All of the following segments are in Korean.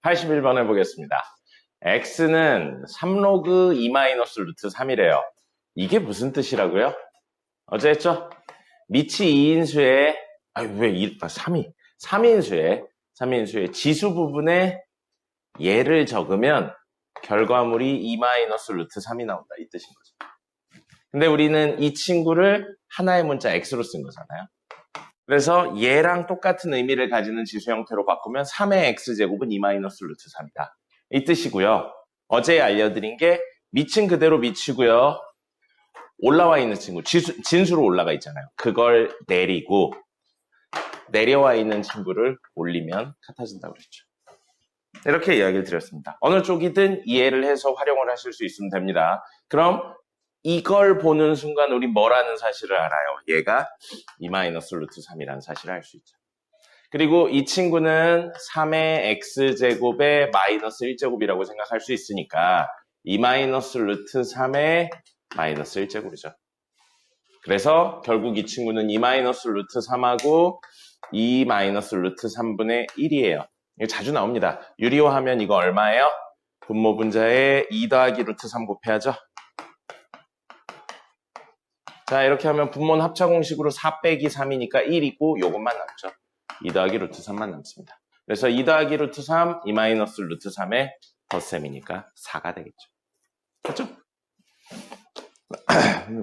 81번 해보겠습니다. x는 3로그 2-루트 3이래요. 이게 무슨 뜻이라고요? 어제 했죠? 밑이 2인수에, 3인수의 지수 부분에 얘를 적으면 결과물이 2-루트 3이 나온다. 이 뜻인 거죠. 근데 우리는 이 친구를 하나의 문자 x로 쓴 거잖아요. 그래서 얘랑 똑같은 의미를 가지는 지수 형태로 바꾸면 3의 x제곱은 2-루트 3이다. 이 뜻이고요. 어제 알려드린 게 밑은 그대로 밑이고요. 올라와 있는 친구, 진수로 올라가 있잖아요. 그걸 내리고 내려와 있는 친구를 올리면 같아진다고 그랬죠. 이렇게 이야기를 드렸습니다. 어느 쪽이든 이해를 해서 활용을 하실 수 있으면 됩니다. 그럼 이걸 보는 순간 우리 뭐라는 사실을 알아요? 얘가 2-루트 3이라는 사실을 알 수 있죠. 그리고 이 친구는 3의 x제곱의 마이너스 1제곱이라고 생각할 수 있으니까 2-루트 3의 마이너스 1제곱이죠. 그래서 결국 이 친구는 2-루트 3하고 2-루트 3분의 1이에요. 이거 자주 나옵니다. 유리화하면 이거 얼마예요? 분모 분자에 2 더하기 루트 3 곱해야죠. 자, 이렇게 하면 분모는 합차 공식으로 4 빼기 3이니까 1이고 요것만 남죠. 2 더하기 루트 3만 남습니다. 그래서 2 더하기 루트 3, 2-루트 3의 덧셈이니까 4가 되겠죠. 그렇죠?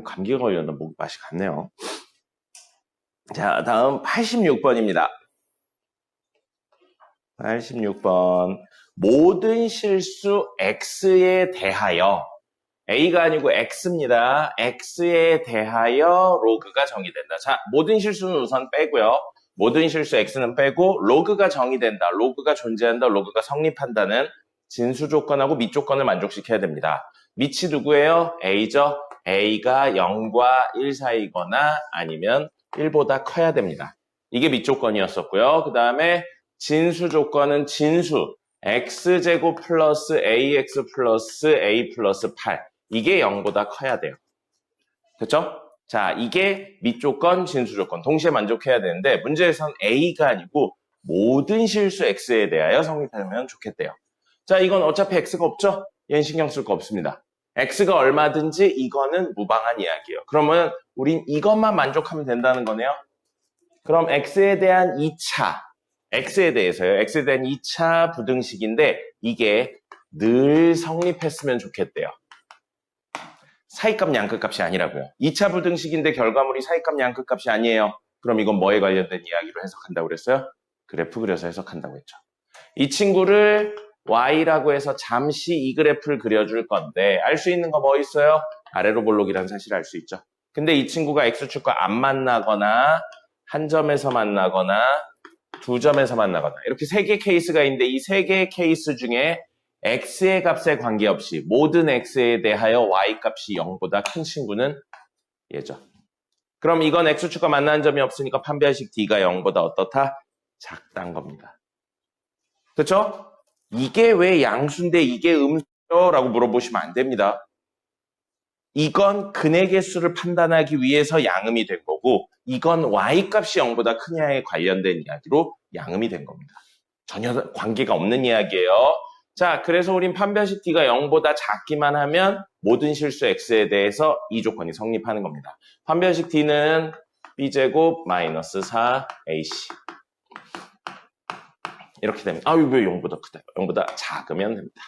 감기가 걸렸나 목 맛이 갔네요. 자, 다음 86번입니다. 86번. 모든 실수 x에 대하여 a가 아니고 x입니다. x에 대하여 로그가 정의된다. 자, 모든 실수는 우선 빼고요. 모든 실수 x는 빼고 로그가 정의된다. 로그가 존재한다. 로그가 성립한다는 진수 조건하고 밑 조건을 만족시켜야 됩니다. 밑이 누구예요? a죠. a가 0과 1 사이거나 아니면 1보다 커야 됩니다. 이게 밑 조건이었었고요. 그 다음에 진수 조건은 진수 x제곱 플러스 ax 플러스 a 플러스 8 이게 0보다 커야 돼요. 됐죠? 자, 이게 밑 조건, 진수 조건 동시에 만족해야 되는데 문제에선 a가 아니고 모든 실수 x에 대하여 성립하면 좋겠대요. 자, 이건 어차피 x가 없죠? 얘는 신경 쓸 거 없습니다. x가 얼마든지 이거는 무방한 이야기예요. 그러면 우린 이것만 만족하면 된다는 거네요. 그럼 x에 대한 2차 x에 대해서요. x에 대한 2차 부등식인데 이게 늘 성립했으면 좋겠대요. 사이값 양극값이 아니라고요. 2차 부등식인데 결과물이 사이값 양극값이 아니에요. 그럼 이건 뭐에 관련된 이야기로 해석한다고 그랬어요? 그래프 그려서 해석한다고 했죠. 이 친구를 y라고 해서 잠시 이 그래프를 그려줄 건데 알 수 있는 거 뭐 있어요? 아래로 볼록이라는 사실을 알 수 있죠. 근데 이 친구가 x축과 안 만나거나 한 점에서 만나거나 두 점에서 만나거나 이렇게 3개 케이스가 있는데 이 3개의 케이스 중에 x의 값에 관계없이 모든 x에 대하여 y값이 0보다 큰 친구는 얘죠. 그럼 이건 x축과 만나는 점이 없으니까 판별식 d가 0보다 어떻다? 작다는 겁니다. 그렇죠? 이게 왜 양수인데 이게 음수죠? 라고 물어보시면 안 됩니다. 이건 근의 개수를 판단하기 위해서 양음이 된 거고 이건 y값이 0보다 크냐에 관련된 이야기로 양음이 된 겁니다. 전혀 관계가 없는 이야기예요. 자, 그래서 우린 판별식 d가 0보다 작기만 하면 모든 실수 x에 대해서 이 조건이 성립하는 겁니다. 판별식 d는 b제곱 마이너스 4ac 이렇게 됩니다. 왜 0보다 크다? 0보다 작으면 됩니다.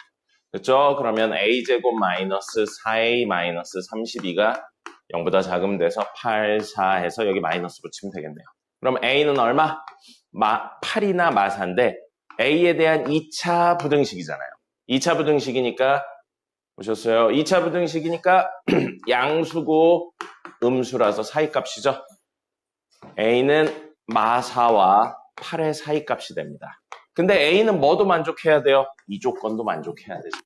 그렇죠? 그러면 a제곱 마이너스 4a 마이너스 32가 0보다 작으면 돼서 8, 4 해서 여기 마이너스 붙이면 되겠네요. 그럼 a는 얼마? 8이나 마사인데 a에 대한 2차 부등식이잖아요. 2차 부등식이니까 보셨어요? 2차 부등식이니까 양수고 음수라서 사이값이죠. a는 마사와 8의 사이값이 됩니다. 근데 a는 뭐도 만족해야 돼요? 이 조건도 만족해야 되죠.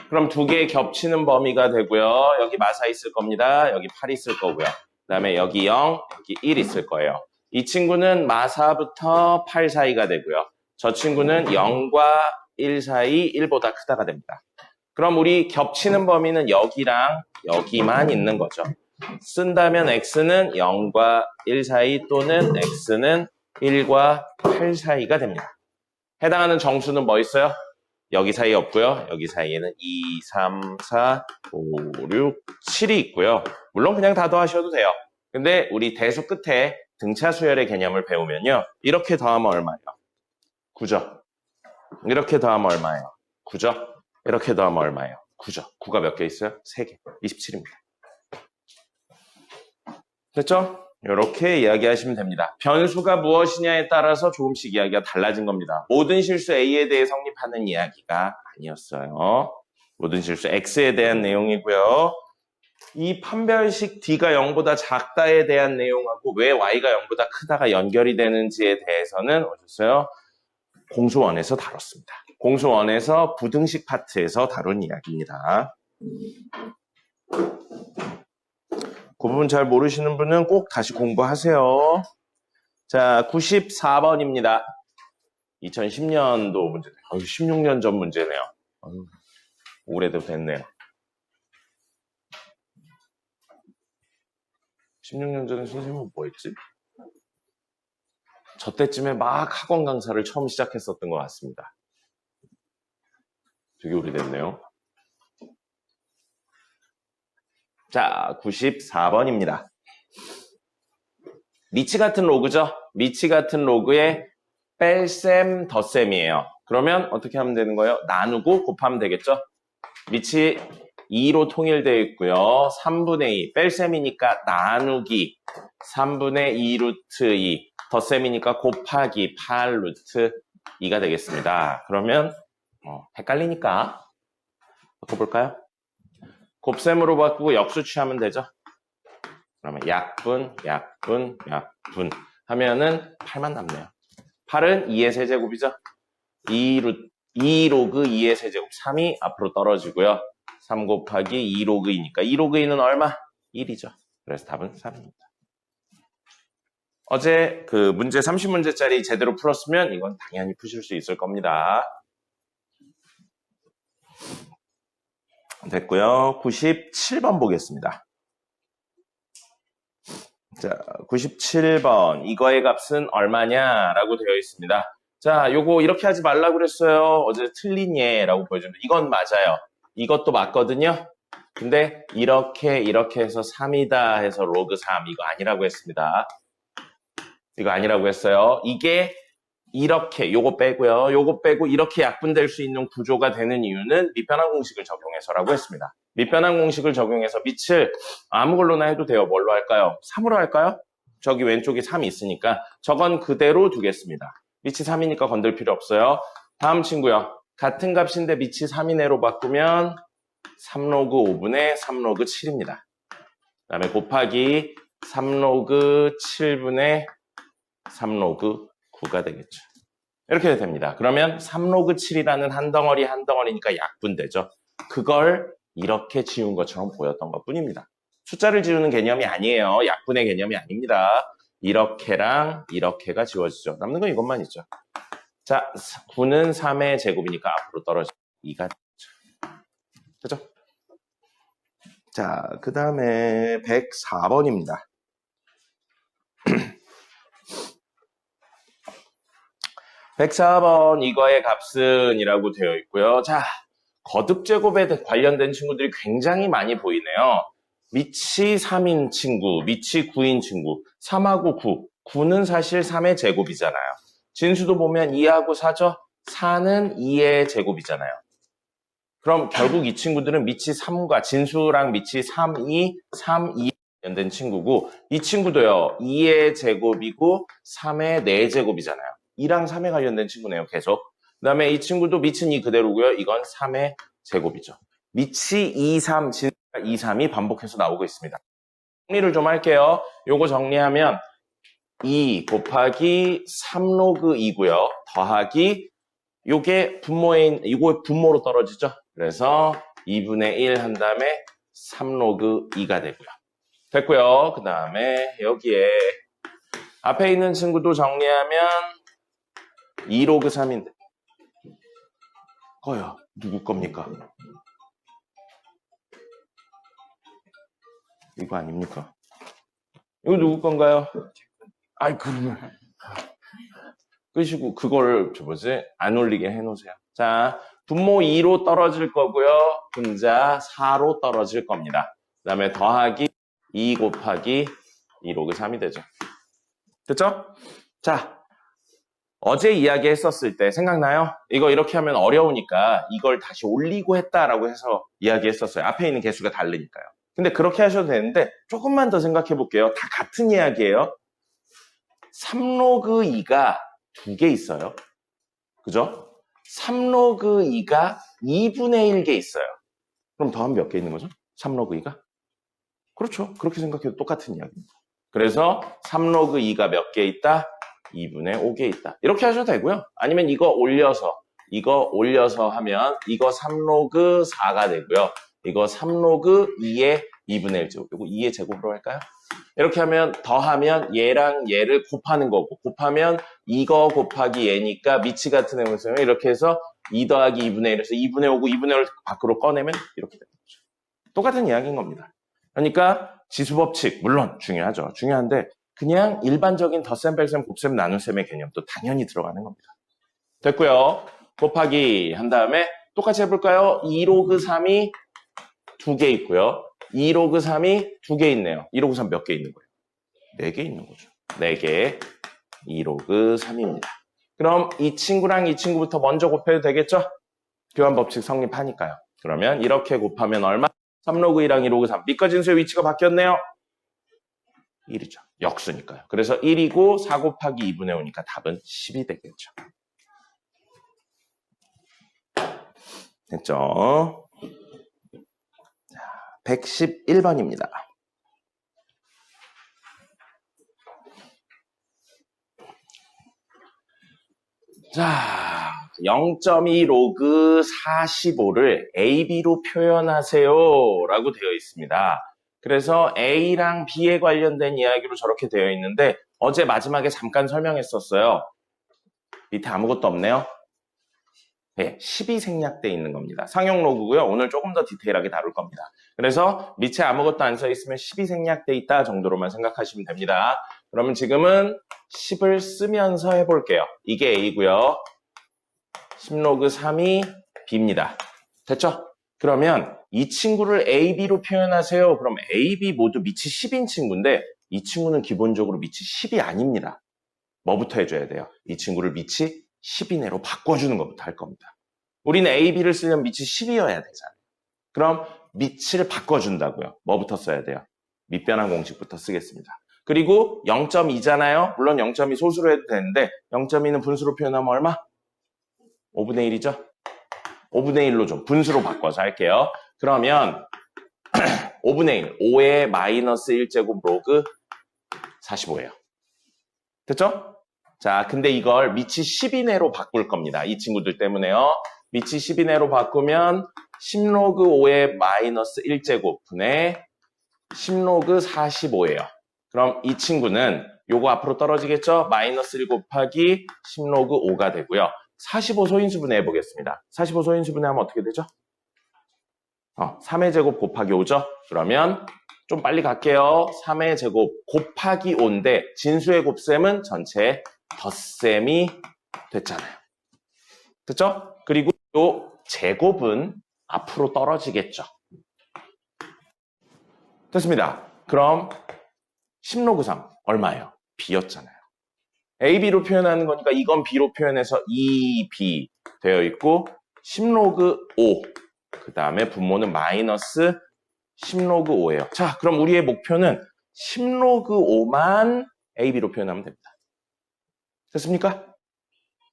그럼 두 개 겹치는 범위가 되고요. 여기 마사 있을 겁니다. 여기 8 있을 거고요. 그 다음에 여기 0, 여기 1 있을 거예요. 이 친구는 마사부터 8 사이가 되고요. 저 친구는 0과 1 사이 1보다 크다가 됩니다. 그럼 우리 겹치는 범위는 여기랑 여기만 있는 거죠. 쓴다면 x는 0과 1 사이 또는 x는 1과 8 사이가 됩니다. 해당하는 정수는 뭐 있어요? 여기 사이에 없고요. 여기 사이에는 2, 3, 4, 5, 6, 7이 있고요. 물론 그냥 다 더하셔도 돼요. 근데 우리 대수 끝에 등차 수열의 개념을 배우면요. 이렇게 더하면 얼마예요? 9죠. 이렇게 더하면 얼마예요? 9죠. 이렇게 더하면 얼마예요? 9죠. 9가 몇 개 있어요? 3개. 27입니다. 됐죠? 이렇게 이야기하시면 됩니다. 변수가 무엇이냐에 따라서 조금씩 이야기가 달라진 겁니다. 모든 실수 A에 대해 성립하는 이야기가 아니었어요. 모든 실수 X에 대한 내용이고요. 이 판별식 D가 0보다 작다에 대한 내용하고 왜 Y가 0보다 크다가 연결이 되는지에 대해서는 어디서요? 공수원에서 다뤘습니다. 공수원에서 부등식 파트에서 다룬 이야기입니다. 그 부분 잘 모르시는 분은 꼭 다시 공부하세요. 자, 94번입니다. 2010년도 문제네요. 16년 전 문제네요. 오래도 됐네요. 16년 전에 선생님은 뭐 했지? 저 때쯤에 막 학원 강사를 처음 시작했었던 것 같습니다. 되게 오래됐네요. 자, 94번입니다. 미치 같은 로그죠? 미치 같은 로그의 뺄셈, 덧셈이에요. 그러면 어떻게 하면 되는 거예요? 나누고 곱하면 되겠죠? 미치 2로 통일되어 있고요. 3분의 2, 뺄셈이니까 나누기 3분의 2 루트 2, 덧셈이니까 곱하기 8 루트 2가 되겠습니다. 그러면 헷갈리니까 바꿔볼까요? 곱셈으로 바꾸고 역수 취하면 되죠? 그러면 약분 하면은 8만 남네요. 8은 2의 세제곱이죠? 2 로그 2의 세제곱, 3이 앞으로 떨어지고요. 3 곱하기 2 로그 2니까 2 로그 2는 얼마? 1이죠. 그래서 답은 3입니다. 어제 그 문제 30문제짜리 제대로 풀었으면 이건 당연히 푸실 수 있을 겁니다. 됐고요. 97번 보겠습니다. 자, 97번. 이거의 값은 얼마냐라고 되어 있습니다. 자, 요거 이렇게 하지 말라고 그랬어요. 어제 틀린 예라고 보여주는데 이건 맞아요. 이것도 맞거든요. 근데 이렇게 해서 3이다 해서 로그 3 이거 아니라고 했습니다. 이거 아니라고 했어요. 이게 이렇게 요거 빼고요. 요거 빼고 이렇게 약분될 수 있는 구조가 되는 이유는 밑변환 공식을 적용해서라고 했습니다. 밑변환 공식을 적용해서 밑을 아무 걸로나 해도 돼요. 뭘로 할까요? 3으로 할까요? 저기 왼쪽에 3이 있으니까 저건 그대로 두겠습니다. 밑이 3이니까 건들 필요 없어요. 다음 친구요. 같은 값인데 밑이 3 이내로 바꾸면 3로그 5분의 3로그 7입니다. 그 다음에 곱하기 3로그 7분의 3로그 9가 되겠죠. 이렇게 됩니다. 그러면 3로그 7이라는 한 덩어리니까 약분되죠. 그걸 이렇게 지운 것처럼 보였던 것 뿐입니다. 숫자를 지우는 개념이 아니에요. 약분의 개념이 아닙니다. 이렇게랑 이렇게가 지워지죠. 남는 건 이것만 있죠. 자, 9는 3의 제곱이니까 앞으로 떨어지죠. 2가 되죠. 그죠? 자, 그 다음에 104번입니다. 104번 이거의 값은 이라고 되어 있고요. 자, 거듭 제곱에 관련된 친구들이 굉장히 많이 보이네요. 밑이 3인 친구, 밑이 9인 친구, 3하고 9. 9는 사실 3의 제곱이잖아요. 진수도 보면 2하고 4죠? 4는 2의 제곱이잖아요. 그럼 결국 이 친구들은 밑이 3과 진수랑 밑이 3, 2 관련된 친구고 이 친구도요. 2의 제곱이고 3의 4제곱이잖아요. 2랑 3에 관련된 친구네요. 계속. 그 다음에 이 친구도 밑은 2 그대로고요. 이건 3의 제곱이죠. 밑이 2, 3, 진수가 2, 3이 반복해서 나오고 있습니다. 정리를 좀 할게요. 요거 정리하면 2 곱하기 3로그 2고요. 더하기 요게 이거 분모로 떨어지죠. 그래서 2분의 1 한 다음에 3로그 2가 되고요. 됐고요. 그 다음에 여기에 앞에 있는 친구도 정리하면 2로그 3인데 누구 겁니까? 이거 아닙니까? 이거 누구 건가요? 아이 그러면 끄시고 그걸 안 올리게 해놓으세요. 자, 분모 2로 떨어질 거고요. 분자 4로 떨어질 겁니다. 그 다음에 더하기 2 곱하기 2 로그 3이 되죠. 됐죠? 자, 어제 이야기했었을 때 생각나요? 이거 이렇게 하면 어려우니까 이걸 다시 올리고 했다라고 해서 이야기했었어요. 앞에 있는 개수가 다르니까요. 근데 그렇게 하셔도 되는데 조금만 더 생각해 볼게요. 다 같은 이야기예요. 3로그 2가 2개 있어요. 그죠? 3로그 2가 2분의 1개 있어요. 그럼 더하면 몇 개 있는 거죠? 3로그 2가? 그렇죠. 그렇게 생각해도 똑같은 이야기입니다. 그래서 3로그 2가 몇 개 있다? 2분의 5개 있다. 이렇게 하셔도 되고요. 아니면 이거 올려서 하면 이거 3로그 4가 되고요. 이거 3로그 2의 2분의 1제곱. 이거 2의 제곱으로 할까요? 이렇게 하면 더하면 얘랑 얘를 곱하는 거고 곱하면 이거 곱하기 얘니까 미치 같은 애물성을 이렇게 해서 2 더하기 2분의 1에서 2분의 5고 2분의 1을 밖으로 꺼내면 이렇게 되는 거죠. 똑같은 이야기인 겁니다. 그러니까 지수법칙 물론 중요하죠. 중요한데 그냥 일반적인 덧셈, 뺄셈, 곱셈, 나눗셈의 개념도 당연히 들어가는 겁니다. 됐고요. 곱하기 한 다음에 똑같이 해볼까요? 2로그 3이 2개 있고요. 2로그 3이 2개 있네요. 2로그 3 몇 개 있는 거예요? 4개 있는 거죠. 4개 2로그 3입니다. 그럼 이 친구랑 이 친구부터 먼저 곱해도 되겠죠? 교환법칙 성립하니까요. 그러면 이렇게 곱하면 얼마? 3로그 2랑 2로그 3. 밑과 진수의 위치가 바뀌었네요. 1이죠. 역수니까요. 그래서 1이고 4 곱하기 2분의 5니까 답은 10이 되겠죠. 됐죠? 자, 111번입니다. 자, 0.2 로그 45를 AB로 표현하세요 라고 되어 있습니다. 그래서 A랑 B에 관련된 이야기로 저렇게 되어 있는데 어제 마지막에 잠깐 설명했었어요. 밑에 아무것도 없네요. 네, 10이 생략되어 있는 겁니다. 상용 로그고요. 오늘 조금 더 디테일하게 다룰 겁니다. 그래서 밑에 아무것도 안 써 있으면 10이 생략되어 있다 정도로만 생각하시면 됩니다. 그러면 지금은 10을 쓰면서 해볼게요. 이게 A고요. 10로그 3이 B입니다. 됐죠? 그러면 이 친구를 AB로 표현하세요. 그럼 AB 모두 밑이 10인 친구인데 이 친구는 기본적으로 밑이 10이 아닙니다. 뭐부터 해줘야 돼요? 이 친구를 밑이 10이내로 바꿔주는 것부터 할 겁니다. 우리는 AB를 쓰려면 밑이 10이어야 되잖아요. 그럼 밑을 바꿔준다고요. 뭐부터 써야 돼요? 밑변환 공식부터 쓰겠습니다. 그리고 0.2잖아요. 물론 0.2 소수로 해도 되는데 0.2는 분수로 표현하면 얼마? 5분의 1이죠? 5분의 1로 좀 분수로 바꿔서 할게요. 그러면 5분의 1, 5의 마이너스 1제곱 로그 45예요. 됐죠? 자, 근데 이걸 밑이 10이내로 바꿀 겁니다. 이 친구들 때문에요. 밑이 10이내로 바꾸면 10로그 5의 마이너스 1제곱 분의 10로그 45예요. 그럼 이 친구는 요거 앞으로 떨어지겠죠? 마이너스 1 곱하기 10로그 5가 되고요. 45 소인수분해 해보겠습니다. 45 소인수분해 하면 어떻게 되죠? 3의 제곱 곱하기 5죠? 그러면 좀 빨리 갈게요. 3의 제곱 곱하기 5인데 진수의 곱셈은 전체 덧셈이 됐잖아요. 됐죠? 그리고 요 제곱은 앞으로 떨어지겠죠. 됐습니다. 그럼 10로그 3 얼마예요? B였잖아요. AB로 표현하는 거니까 이건 B로 표현해서 2B 되어 있고 10로그 5 그 다음에 분모는 마이너스 10로그 5예요. 자, 그럼 우리의 목표는 10로그 5만 AB로 표현하면 됩니다. 됐습니까?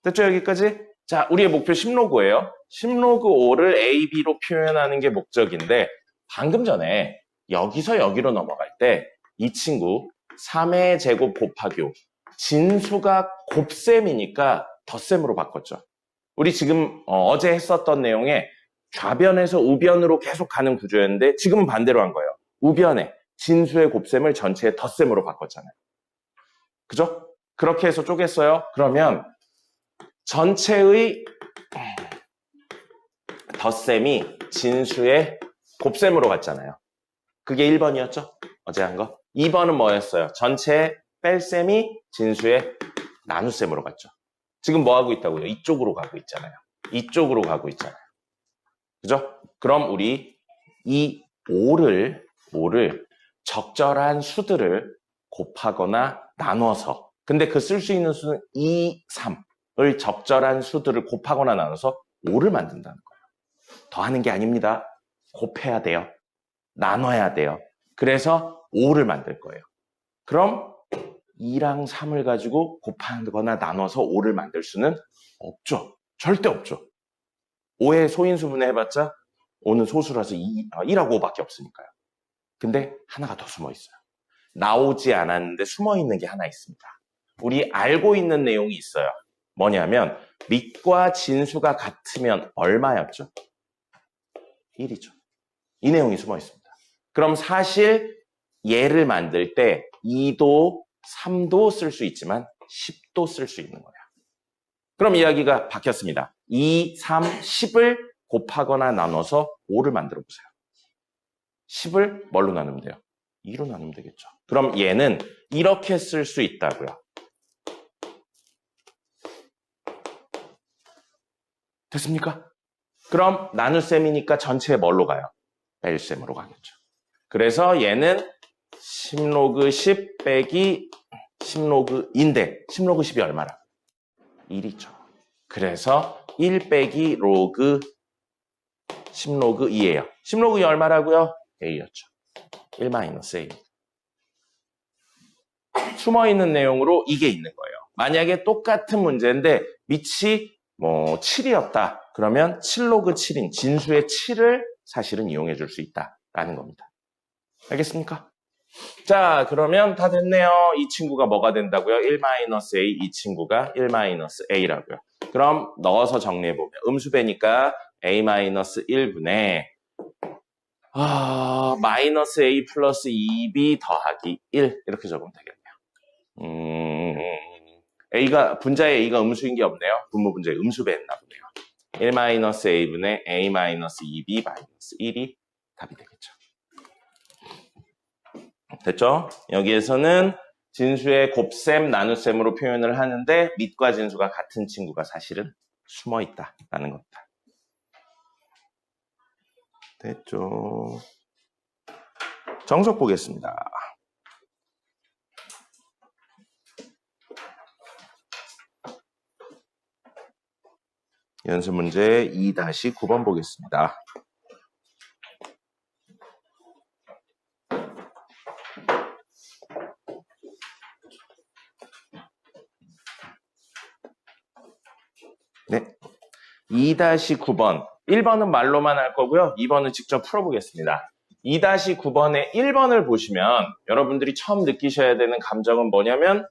됐죠, 여기까지? 자, 우리의 목표 10로그예요. 10로그 5를 AB로 표현하는 게 목적인데 방금 전에 여기서 여기로 넘어갈 때 이 친구 3의 제곱 곱하기 5 진수가 곱셈이니까 덧셈으로 바꿨죠. 우리 지금 어제 했었던 내용에 좌변에서 우변으로 계속 가는 구조였는데 지금은 반대로 한 거예요. 우변에 진수의 곱셈을 전체의 덧셈으로 바꿨잖아요. 그죠? 그렇게 해서 쪼갰어요. 그러면 전체의 덧셈이 진수의 곱셈으로 갔잖아요. 그게 1번이었죠? 어제 한 거. 2번은 뭐였어요? 전체 뺄셈이 진수의 나눗셈으로 갔죠. 지금 뭐 하고 있다고요? 이쪽으로 가고 있잖아요. 이쪽으로 가고 있잖아요. 그죠? 그럼 우리 이 5를 적절한 수들을 곱하거나 나눠서, 근데 그 쓸 수 있는 수는 2, 3을 적절한 수들을 곱하거나 나눠서 5를 만든다는 거예요. 더하는 게 아닙니다. 곱해야 돼요. 나눠야 돼요. 그래서 5를 만들 거예요. 그럼 2랑 3을 가지고 곱하거나 나눠서 5를 만들 수는 없죠. 절대 없죠. 5의 소인수분해 해봤자 5는 소수라서 1하고 5밖에 없으니까요. 근데 하나가 더 숨어 있어요. 나오지 않았는데 숨어 있는 게 하나 있습니다. 우리 알고 있는 내용이 있어요. 뭐냐면 밑과 진수가 같으면 얼마였죠? 1이죠. 이 내용이 숨어 있습니다. 그럼 사실 얘를 만들 때 2도 3도 쓸 수 있지만 10도 쓸 수 있는 거예요. 그럼 이야기가 바뀌었습니다. 2, 3, 10을 곱하거나 나눠서 5를 만들어 보세요. 10을 뭘로 나누면 돼요? 2로 나누면 되겠죠. 그럼 얘는 이렇게 쓸 수 있다고요. 됐습니까? 그럼 나눗셈이니까 전체에 뭘로 가요? 뺄셈으로 가겠죠. 그래서 얘는 10로그 10 빼기 10로그인데 10로그 10이 얼마라? 1이죠. 그래서 1 빼기 로그 10로그 2예요. 10로그 2 얼마라고요? A였죠. 1-A. 숨어있는 내용으로 이게 있는 거예요. 만약에 똑같은 문제인데 밑이 7이었다. 그러면 7로그 7인 진수의 7을 사실은 이용해 줄 수 있다라는 겁니다. 알겠습니까? 자, 그러면 다 됐네요. 이 친구가 뭐가 된다고요? 1-A, 이 친구가 1-A라고요. 그럼 넣어서 정리해보면 음수배니까 A-1분의 마이너스 A 플러스 2B 더하기 1 이렇게 적으면 되겠네요. A가 분자에 A가 음수인 게 없네요. 분모 분자에 음수배했나 보네요. 1-A분의 A-2B-1이 답이 되겠죠. 됐죠? 여기에서는 진수의 곱셈, 나눗셈으로 표현을 하는데 밑과 진수가 같은 친구가 사실은 숨어 있다라는 겁니다. 됐죠? 정석 보겠습니다. 연습 문제 2-9번 보겠습니다. 네. 2-9번. 1번은 말로만 할 거고요. 2번은 직접 풀어보겠습니다. 2-9번의 1번을 보시면 여러분들이 처음 느끼셔야 되는 감정은 뭐냐면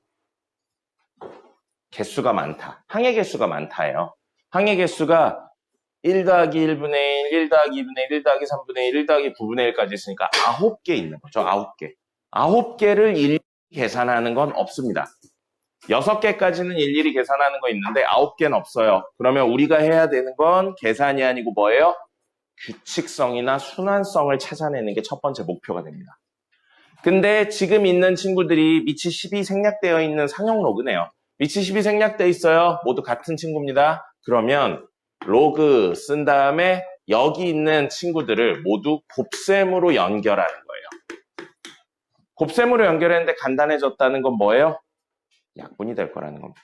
개수가 많다. 항의 개수가 많다예요. 항의 개수가 1-1분의 1, 1-2분의 1, 1-3분의 1, 1-9분의 1까지 있으니까 9개 있는 거죠. 9개. 9개를 일일이 계산하는 건 없습니다. 6개까지는 일일이 계산하는 거 있는데 9개는 없어요. 그러면 우리가 해야 되는 건 계산이 아니고 뭐예요? 규칙성이나 순환성을 찾아내는 게 첫 번째 목표가 됩니다. 근데 지금 있는 친구들이 밑이 10이 생략되어 있는 상형 로그네요. 밑이 10이 생략되어 있어요. 모두 같은 친구입니다. 그러면 로그 쓴 다음에 여기 있는 친구들을 모두 곱셈으로 연결하는 거예요. 곱셈으로 연결했는데 간단해졌다는 건 뭐예요? 약분이 될 거라는 겁니다.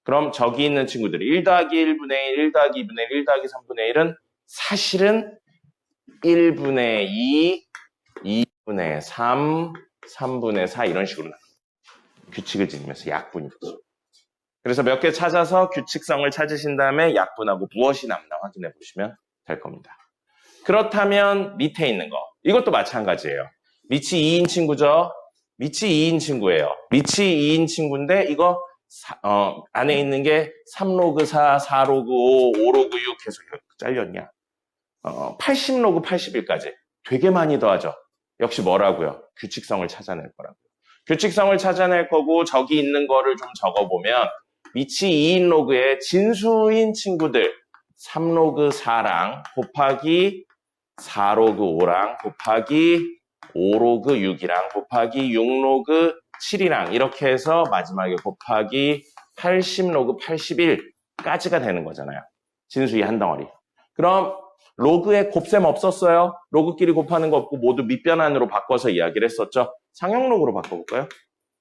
그럼 저기 있는 친구들이 1-1분의 1, 1-2분의 1, 1-3분의 1은 사실은 1분의 2, 2분의 3, 3분의 4 이런 식으로 나옵니다. 규칙을 지니면서 약분이 되죠. 그래서 몇 개 찾아서 규칙성을 찾으신 다음에 약분하고 무엇이 남나 확인해 보시면 될 겁니다. 그렇다면 밑에 있는 거 이것도 마찬가지예요. 밑이 2인 친구죠. 밑이 2인 친구예요. 밑이 2인 친구인데 이거 안에 있는 게 3로그 4, 4로그 5, 5로그 6 계속 잘렸냐. 80로그 81까지 되게 많이 더하죠. 역시 뭐라고요? 규칙성을 찾아낼 거라고요. 규칙성을 찾아낼 거고 저기 있는 거를 좀 적어보면 밑이 2인 로그의 진수인 친구들 3로그 4랑 곱하기 4로그 5랑 곱하기 5로그 6이랑 곱하기 6로그 7이랑 이렇게 해서 마지막에 곱하기 80 로그 81까지가 되는 거잖아요. 진수 이 한 덩어리. 그럼 로그에 곱셈 없었어요. 로그끼리 곱하는 거 없고 모두 밑변환으로 바꿔서 이야기를 했었죠. 상형 로그로 바꿔볼까요?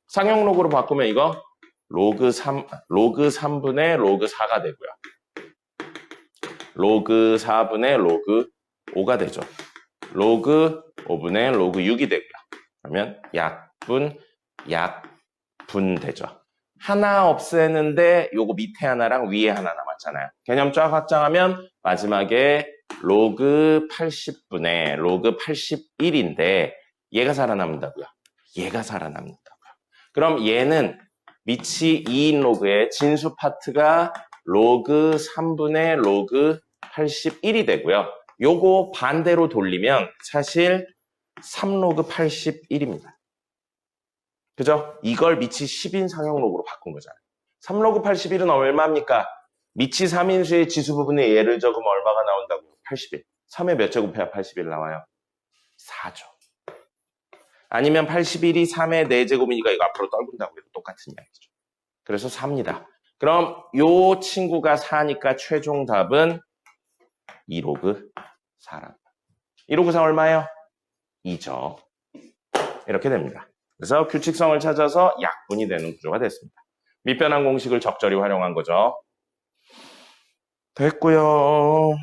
상형 로그로 바꾸면 이거 로그 3분의 로그 4가 되고요. 로그 4분의 로그 5가 되죠. 로그 5분의 로그 6이 되고요. 그러면 약분 되죠. 하나 없애는데 요거 밑에 하나랑 위에 하나 남았잖아요. 개념 쫙 확장하면 마지막에 로그 80분의 로그 81인데 얘가 살아남는다고요. 얘가 살아남는다고요. 그럼 얘는 밑이 2인 로그의 진수 파트가 로그 3분의 로그 81이 되고요. 요거 반대로 돌리면 사실 3로그 81입니다. 그죠? 이걸 밑이 10인 상형 로그로 바꾼 거잖아요. 3로그 81은 얼마입니까? 밑이 3인수의 지수 부분에 얘를 적으면 얼마가 나온다고? 81. 3의 몇 제곱해야 81 나와요? 4죠. 아니면 81이 3의 4제곱이니까 이거 앞으로 떨군다고 해도 똑같은 이야기죠. 그래서 4입니다. 그럼 요 친구가 4니까 최종 답은 2로그 4랍니다. 2로그 4 얼마예요? 2죠. 이렇게 됩니다. 그래서 규칙성을 찾아서 약분이 되는 구조가 됐습니다. 밑변환 공식을 적절히 활용한 거죠. 됐고요.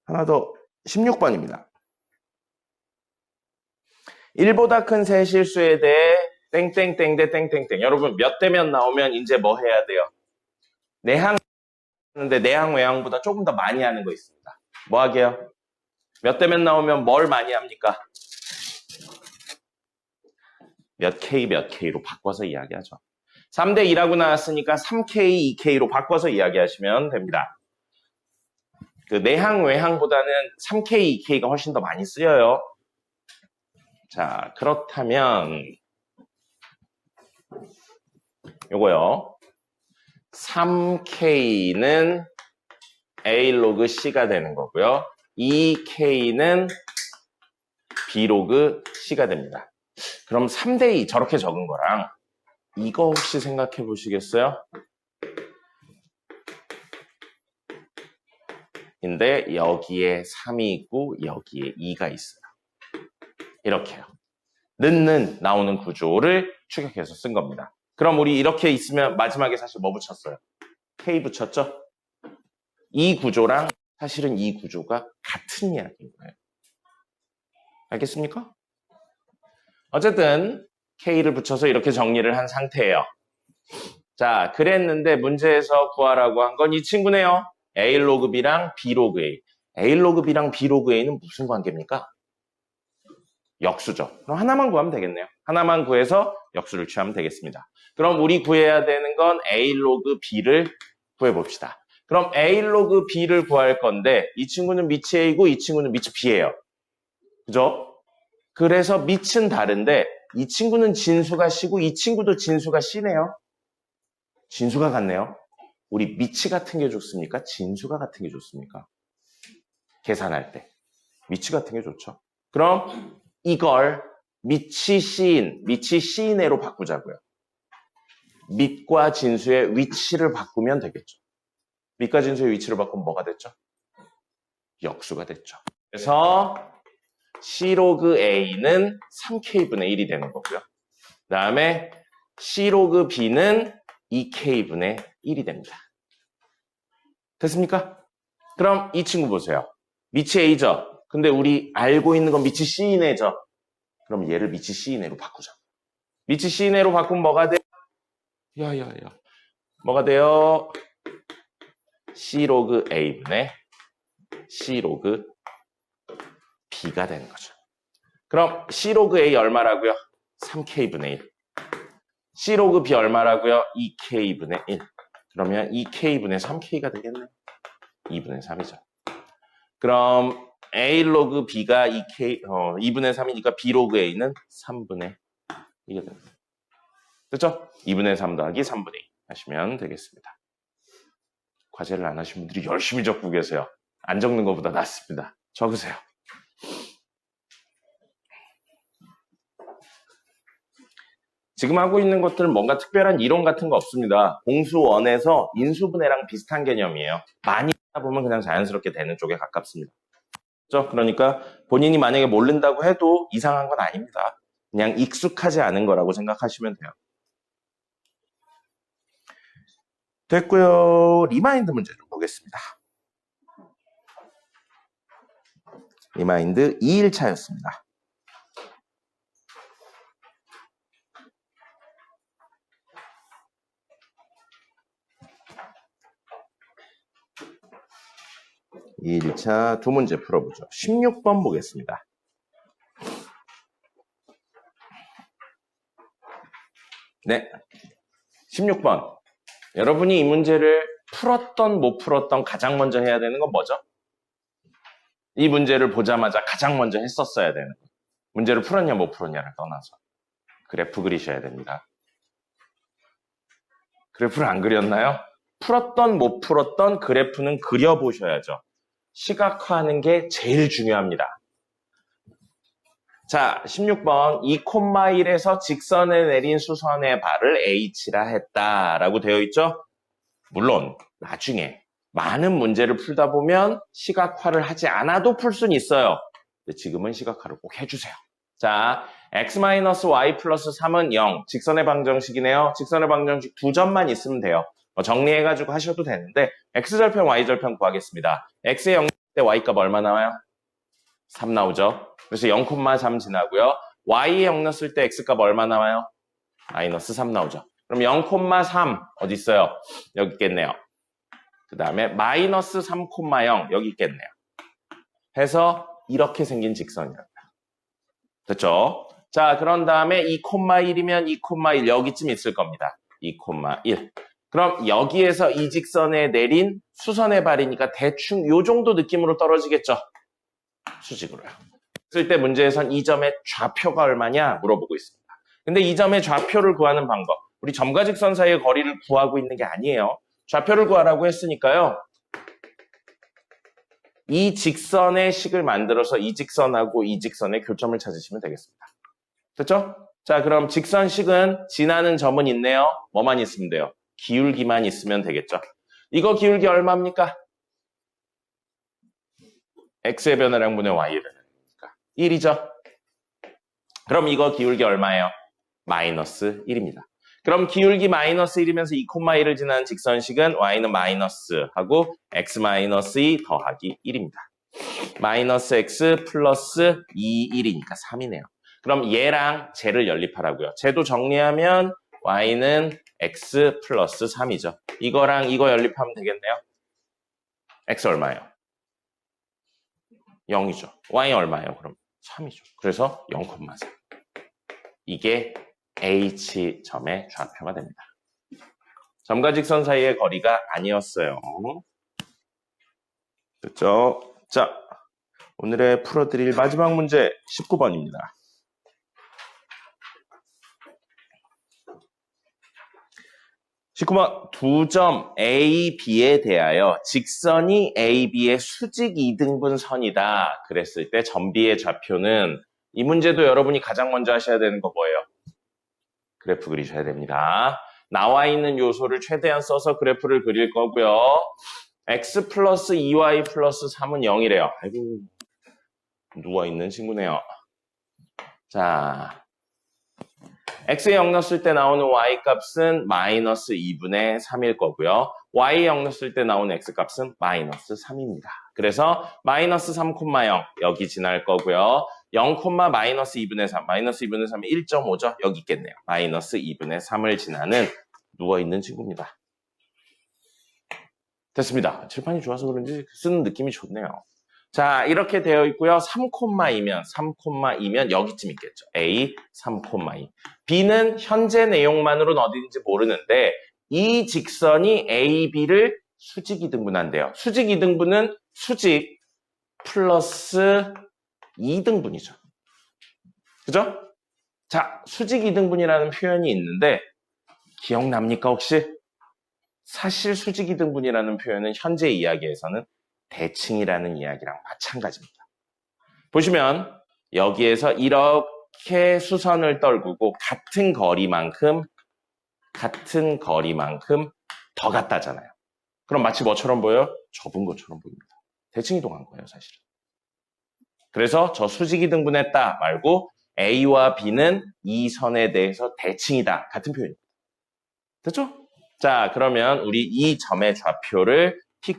하나 더 16번입니다. 1보다 큰 세 실수에 대해 땡땡땡 대 땡땡땡. 여러분 몇 대면 나오면 이제 뭐 해야 돼요? 내항 하는데 내항 외항보다 조금 더 많이 하는 거 있습니다. 뭐 하게요? 몇 대면 나오면 뭘 많이 합니까? 몇 K로 바꿔서 이야기하죠. 3대 2라고 나왔으니까 3K, 2K로 바꿔서 이야기하시면 됩니다. 그 내항 외항보다는 3K, 2K가 훨씬 더 많이 쓰여요. 자, 그렇다면 요거요. 3K는 A 로그 C가 되는 거고요. 2K는 B 로그 C가 됩니다. 그럼 3대 2 저렇게 적은 거랑 이거 혹시 생각해 보시겠어요? 근데 여기에 3이 있고 여기에 2가 있어요. 이렇게요. 는 나오는 구조를 추격해서 쓴 겁니다. 그럼 우리 이렇게 있으면 마지막에 사실 뭐 붙였어요? K 붙였죠? 이 구조랑 사실은 이 구조가 같은 이야기인 거예요. 알겠습니까? 어쨌든 K를 붙여서 이렇게 정리를 한 상태예요. 자, 그랬는데 문제에서 구하라고 한 건 이 친구네요. A 로그 B랑 B 로그 A. A 로그 B랑 B 로그 A는 무슨 관계입니까? 역수죠. 그럼 하나만 구하면 되겠네요. 하나만 구해서 역수를 취하면 되겠습니다. 그럼 우리 구해야 되는 건 A 로그 B를 구해봅시다. 그럼 A 로그 B를 구할 건데 이 친구는 밑이 A고 이 친구는 밑이 B예요. 그죠? 그래서 밑은 다른데 이 친구는 진수가 C고 이 친구도 진수가 C네요. 진수가 같네요. 우리 밑이 같은 게 좋습니까? 진수가 같은 게 좋습니까? 계산할 때. 밑이 같은 게 좋죠. 그럼 이걸 밑이 C인애로 바꾸자고요. 밑과 진수의 위치를 바꾸면 되겠죠. 밑과 진수의 위치를 바꾸면 뭐가 됐죠? 역수가 됐죠. 그래서 C 로그 A는 3K분의 1이 되는 거고요. 그 다음에 C 로그 B는 2K분의 1이 됩니다. 됐습니까? 그럼 이 친구 보세요. 밑이 A죠. 근데 우리 알고 있는 건 밑이 C인애죠. 그럼 얘를 밑이 C인애로 바꾸자. 밑이 C인애로 바꾸면 뭐가 돼요? 뭐가 돼요? C 로그 A분의 C 로그 B가 되는 거죠. 그럼 C 로그 A 얼마라고요? 3K분의 1. C 로그 B 얼마라고요? 2K분의 1. 그러면 2K분의 3K가 되겠네요. 2분의 3이죠. 그럼 A 로그 B가 2분의 3이니까 B 로그 A는 3분의 1이 됩니다. 됐죠? 2분의 3 더하기 3분의 2 하시면 되겠습니다. 과제를 안 하신 분들이 열심히 적고 계세요. 안 적는 것보다 낫습니다. 적으세요. 지금 하고 있는 것들은 뭔가 특별한 이론 같은 거 없습니다. 공수1에서 인수분해랑 비슷한 개념이에요. 많이 하다 보면 그냥 자연스럽게 되는 쪽에 가깝습니다. 그렇죠? 그러니까 본인이 만약에 모른다고 해도 이상한 건 아닙니다. 그냥 익숙하지 않은 거라고 생각하시면 돼요. 됐고요. 리마인드 문제 좀 보겠습니다. 리마인드 2일차였습니다. 이 1차 두 문제 풀어보죠. 16번 보겠습니다. 네, 16번. 여러분이 이 문제를 풀었던 못 풀었던 가장 먼저 해야 되는 건 뭐죠? 이 문제를 보자마자 가장 먼저 했었어야 되는 거. 문제를 풀었냐 못 풀었냐를 떠나서 그래프 그리셔야 됩니다. 그래프를 안 그렸나요? 풀었던 못 풀었던 그래프는 그려보셔야죠. 시각화하는 게 제일 중요합니다. 자, 16번 2,1에서 직선에 내린 수선의 발을 H라 했다라고 되어 있죠? 물론 나중에 많은 문제를 풀다 보면 시각화를 하지 않아도 풀 수는 있어요. 근데 지금은 시각화를 꼭 해주세요. 자, x-y 플러스 3은 0. 직선의 방정식이네요. 직선의 방정식 두 점만 있으면 돼요. 정리해가지고 하셔도 되는데 x절편, y절편 구하겠습니다. x에 0일 때 y값 얼마 나와요? 3 나오죠. 그래서 0,3 지나고요. y에 0 넣었을 때 x값 얼마 나와요? 마이너스 3 나오죠. 그럼 0,3 어디 있어요? 여기 있겠네요. 그 다음에 마이너스 3,0 여기 있겠네요. 해서 이렇게 생긴 직선이랍니다. 됐죠? 자, 그런 다음에 2,1이면 2,1 여기쯤 있을 겁니다. 2,1. 그럼 여기에서 이 직선에 내린 수선의 발이니까 대충 요 정도 느낌으로 떨어지겠죠? 수직으로요. 그랬을 때 문제에선 이 점의 좌표가 얼마냐 물어보고 있습니다. 근데 이 점의 좌표를 구하는 방법. 우리 점과 직선 사이의 거리를 구하고 있는 게 아니에요. 좌표를 구하라고 했으니까요. 이 직선의 식을 만들어서 이 직선하고 이 직선의 교점을 찾으시면 되겠습니다. 됐죠? 자, 그럼 직선식은 지나는 점은 있네요. 뭐만 있으면 돼요? 기울기만 있으면 되겠죠? 이거 기울기 얼마입니까? x의 변화량 분의 y의 변화량이니까 1이죠? 그럼 이거 기울기 얼마예요? 마이너스 1입니다. 그럼 기울기 마이너스 1이면서 2,1을 지나는 직선식은 y는 마이너스 하고 x-2 더하기 1입니다. 마이너스 x 플러스 2, 1이니까 3이네요. 그럼 얘랑 쟤를 연립하라고요. 쟤도 정리하면 y는 x 플러스 3이죠. 이거랑 이거 연립하면 되겠네요. x 얼마예요? 0이죠. y 얼마예요? 그럼 3이죠. 그래서 0,3. 이게 H점의 좌표가 됩니다. 점과 직선 사이의 거리가 아니었어요. 됐죠? 자, 오늘의 풀어드릴 마지막 문제 19번입니다. 두 점 A, B에 대하여 직선이 A, B의 수직 이등분 선이다. 그랬을 때 점 B의 좌표는 이 문제도 여러분이 가장 먼저 하셔야 되는 거 뭐예요? 그래프 그리셔야 됩니다. 나와 있는 요소를 최대한 써서 그래프를 그릴 거고요. x 플러스 2y 플러스 3은 0이래요. 아이고, 누워있는 친구네요. 자, x에 0 넣었을 때 나오는 y값은 마이너스 2분의 3일 거고요. y에 0 넣었을 때 나오는 x값은 마이너스 3입니다. 그래서 마이너스 3,0 여기 지날 거고요. 0, 마이너스 2분의 3. 마이너스 2분의 3이 1.5죠? 여기 있겠네요. 마이너스 2분의 3을 지나는 누워있는 친구입니다. 됐습니다. 칠판이 좋아서 그런지 쓰는 느낌이 좋네요. 자, 이렇게 되어 있고요. 3,2면 여기쯤 있겠죠. A, 3,2. B는 현재 내용만으로는 어디인지 모르는데 이 직선이 A, B를 수직 이등분한대요. 수직 이등분은 수직 플러스 2등분이죠. 그죠? 자, 수직 이등분이라는 표현이 있는데 기억납니까 혹시? 사실 수직 이등분이라는 표현은 현재 이야기에서는 대칭이라는 이야기랑 마찬가지입니다. 보시면 여기에서 이렇게 이렇게 수선을 떨구고 같은 거리만큼 더 갔다잖아요. 그럼 마치 뭐처럼 보여요? 접은 것처럼 보입니다. 대칭 이동한 거예요, 사실은. 그래서 저 수직이 등분했다 말고 A와 B는 이 선에 대해서 대칭이다. 같은 표현입니다. 됐죠? 자, 그러면 우리 이 점의 좌표를 P,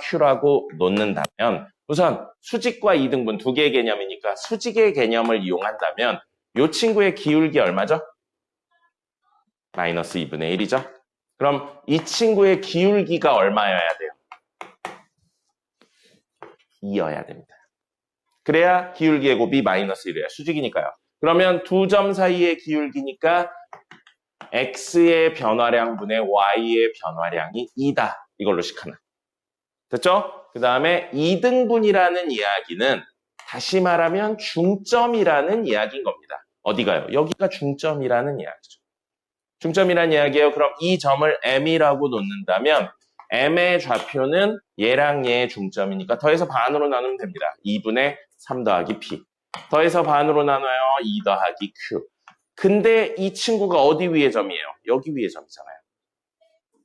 Q라고 놓는다면 우선 수직과 이등분 두 개의 개념이니까 수직의 개념을 이용한다면 이 친구의 기울기 얼마죠? 마이너스 2분의 1이죠? 그럼 이 친구의 기울기가 얼마여야 돼요? 2여야 됩니다. 그래야 기울기의 곱이 마이너스 1이에요. 수직이니까요. 그러면 두 점 사이의 기울기니까 x의 변화량분의 y의 변화량이 2다. 이걸로 식 하나. 됐죠? 그 다음에 2등분이라는 이야기는 다시 말하면 중점이라는 이야기인 겁니다. 어디가요? 여기가 중점이라는 이야기죠. 중점이라는 이야기예요. 그럼 이 점을 m이라고 놓는다면 m의 좌표는 얘랑 얘의 중점이니까 더해서 반으로 나누면 됩니다. 2분의 3 더하기 p. 더해서 반으로 나눠요. 2 더하기 q. 근데 이 친구가 어디 위의 점이에요? 여기 위의 점이잖아요.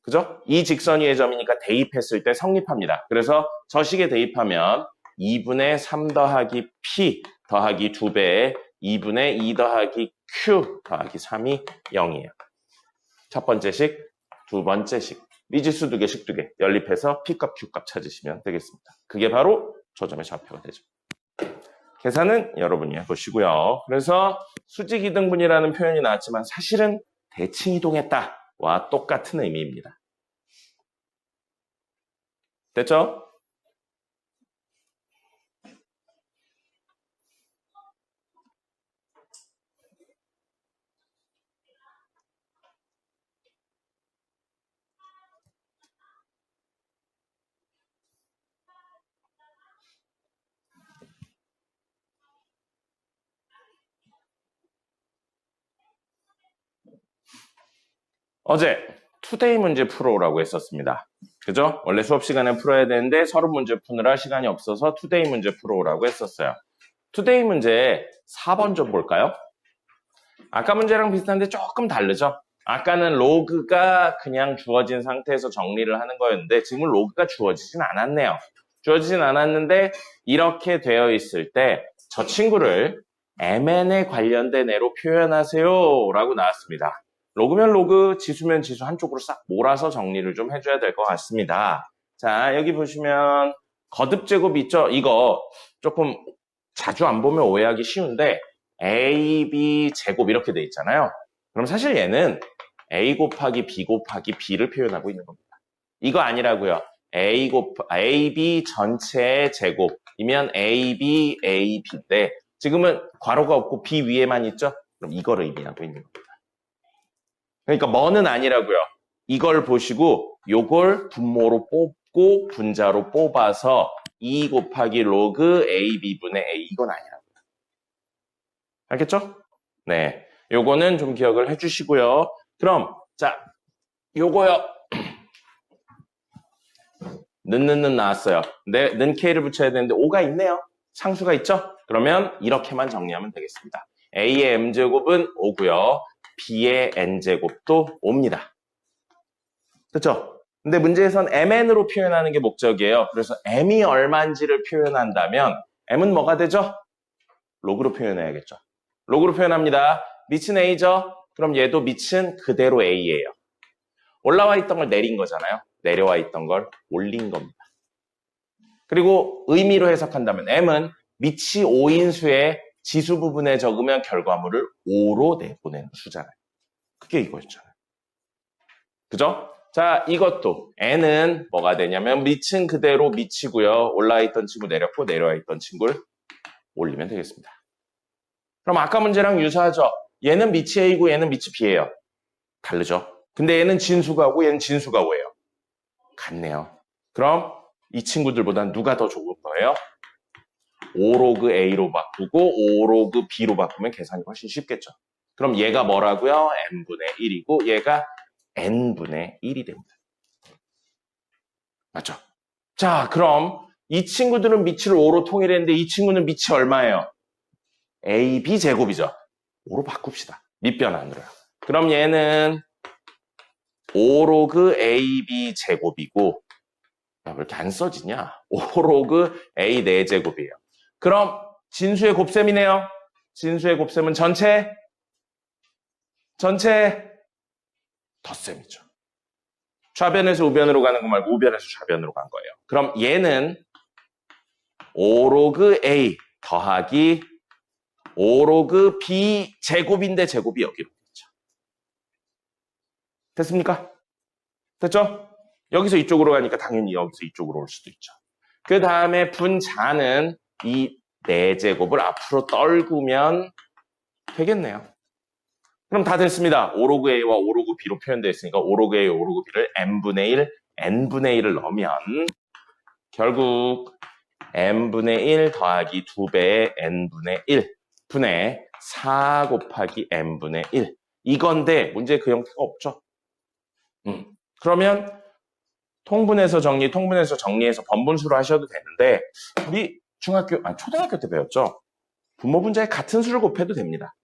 그죠? 이 직선 위의 점이니까 대입했을 때 성립합니다. 그래서 저 식에 대입하면 2분의 3 더하기 p 더하기 2배에 2분의 2 더하기 q 더하기 3이 0이에요. 첫 번째 식, 두 번째 식. 미지수 두 개, 식 두 개. 연립해서 P값, Q값 찾으시면 되겠습니다. 그게 바로 저 점의 좌표가 되죠. 계산은 여러분이 해보시고요. 그래서 수직 이등분이라는 표현이 나왔지만 사실은 대칭 이동했다와 똑같은 의미입니다. 됐죠? 어제 투데이 문제 풀어오라고 했었습니다. 그죠? 원래 수업 시간에 풀어야 되는데 서론 문제 푸느라 시간이 없어서 투데이 문제 풀어오라고 했었어요. 투데이 문제 4번 좀 볼까요? 아까 문제랑 비슷한데 조금 다르죠? 아까는 로그가 그냥 주어진 상태에서 정리를 하는 거였는데 지금은 로그가 주어지진 않았네요. 주어지진 않았는데 이렇게 되어 있을 때 저 친구를 mn에 관련된 애로 표현하세요 라고 나왔습니다. 로그면 로그, 지수면 지수 한쪽으로 싹 몰아서 정리를 좀 해줘야 될 것 같습니다. 자, 여기 보시면 거듭제곱 있죠? 이거 조금 자주 안 보면 오해하기 쉬운데 a, b 제곱 이렇게 돼 있잖아요. 그럼 사실 얘는 a 곱하기 b 곱하기 b를 표현하고 있는 겁니다. 이거 아니라고요. a, b 전체의 제곱이면 a, b, a, b인데 지금은 괄호가 없고 b 위에만 있죠? 그럼 이거를 의미하고 있는 겁니다. 그러니까 뭐는 아니라고요. 이걸 보시고 요걸 분모로 뽑고 분자로 뽑아서 2 곱하기 로그 ab분의 a 이건 아니라고요. 알겠죠? 네, 요거는 좀 기억을 해주시고요. 그럼 자, 요거요. 는 나왔어요. 근데 는 k를 붙여야 되는데 5가 있네요. 상수가 있죠? 그러면 이렇게만 정리하면 되겠습니다. a의 m제곱은 5고요. b의 n제곱도 5입니다. 그렇죠? 근데 문제에선 mn으로 표현하는 게 목적이에요. 그래서 m이 얼마인지를 표현한다면 m은 뭐가 되죠? 로그로 표현해야겠죠. 로그로 표현합니다. 밑은 a죠? 그럼 얘도 밑은 그대로 a예요. 올라와 있던 걸 내린 거잖아요. 내려와 있던 걸 올린 겁니다. 그리고 의미로 해석한다면 m은 밑이 5인 수의 지수 부분에 적으면 결과물을 5로 내보내는 수잖아요. 그게 이거였잖아요. 그죠? 자, 이것도 n은 뭐가 되냐면 밑은 그대로 밑이고요. 올라와 있던 친구 내렸고 내려와 있던 친구를 올리면 되겠습니다. 그럼 아까 문제랑 유사하죠? 얘는 밑이 a고 얘는 밑이 b예요. 다르죠? 근데 얘는 진수가고 얘는 진수가 5예요. 같네요. 그럼 이 친구들보다 누가 더 좋은 거예요? 5로그 a로 바꾸고 5로그 b로 바꾸면 계산이 훨씬 쉽겠죠. 그럼 얘가 뭐라고요? n분의 1이고 얘가 n분의 1이 됩니다. 맞죠? 자, 그럼 이 친구들은 밑을 5로 통일했는데 이 친구는 밑이 얼마예요? ab 제곱이죠. 5로 바꿉시다. 밑변환으로요. 그럼 얘는 5 로그 AB 제곱이고, 야, 왜 이렇게 안 써지냐? 5 로그 A 4제곱이에요. 그럼 진수의 곱셈이네요. 진수의 곱셈은 전체 덧셈이죠. 좌변에서 우변으로 가는 거 말고 우변에서 좌변으로 간 거예요. 그럼 얘는 5 로그 A 더하기 5 로그 B 제곱인데 제곱이 여기로 있죠. 됐습니까? 됐죠? 여기서 이쪽으로 가니까 당연히 여기서 이쪽으로 올 수도 있죠. 그 다음에 분자는 이 4제곱을 앞으로 떨구면 되겠네요. 그럼 다 됐습니다. 5 로그 A와 5 로그 B로 표현되어 있으니까 5 로그 A, 5 로그 B를 n분의 1, n분의 1을 넣으면 결국 n분의 1 더하기 2배의 n분의 1 분의 4 곱하기 n분의 1 이건데 문제에 그 형태가 없죠. 그러면 통분해서 정리해서 번분수로 하셔도 되는데 우리 초등학교 때 배웠죠? 분모 분자에 같은 수를 곱해도 됩니다.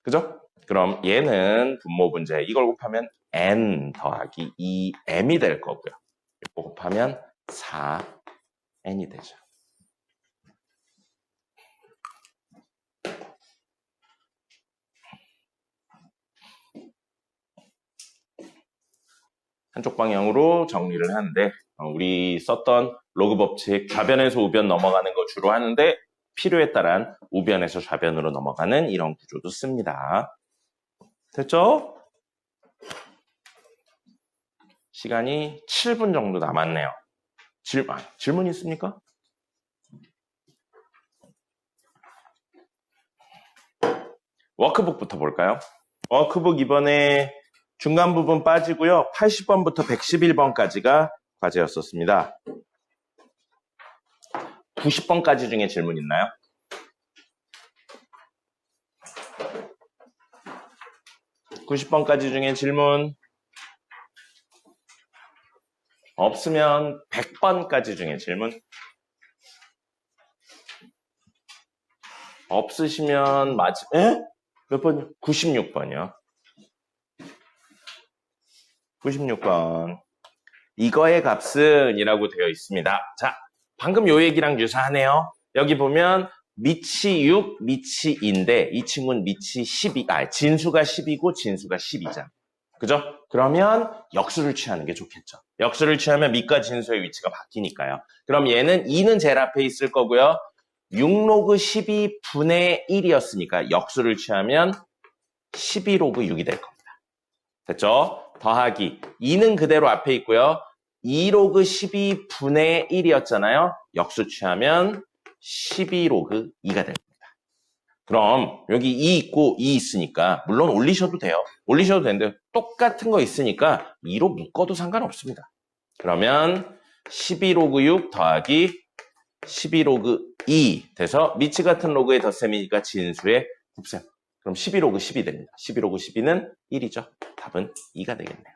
그죠? 그럼 얘는 분모 분자에 이걸 곱하면 n 더하기 2m이 될 거고요. 이거 곱하면 4n이 되죠. 한쪽 방향으로 정리를 하는데 우리 썼던 로그 법칙 좌변에서 우변 넘어가는 거 주로 하는데 필요에 따른 우변에서 좌변으로 넘어가는 이런 구조도 씁니다. 됐죠? 시간이 7분 정도 남았네요. 질문 있습니까? 워크북부터 볼까요? 워크북 이번에 중간 부분 빠지고요. 80번부터 111번까지가 과제였었습니다. 90번까지 중에 질문 있나요? (90번까지) 중에 질문 없으면 100번까지 중에 질문 없으시면 몇 번이요? 96번이요. 96번. 이거의 값은 이라고 되어 있습니다. 자, 방금 요 얘기랑 유사하네요. 여기 보면 밑이 6, 밑이 2인데 이 친구는 밑이 12, 진수가 10이고 진수가 12잖아. 그죠? 그러면 역수를 취하는 게 좋겠죠. 역수를 취하면 밑과 진수의 위치가 바뀌니까요. 그럼 얘는 2는 제일 앞에 있을 거고요. 6 로그 12 분의 1이었으니까 역수를 취하면 12 로그 6이 될 겁니다. 됐죠? 더하기 2는 그대로 앞에 있고요. 2 로그 12 분의 1이었잖아요. 역수 취하면 12 로그 2가 됩니다. 그럼 여기 2 있고 2 있으니까 물론 올리셔도 돼요. 올리셔도 되는데 똑같은 거 있으니까 2로 묶어도 상관없습니다. 그러면 12 로그 6 더하기 12 로그 2 돼서 밑이 같은 로그의 덧셈이니까 진수의 곱셈. 그럼 12 로그 10이 됩니다. 12 로그 12는 1이죠. 답은 2가 되겠네요.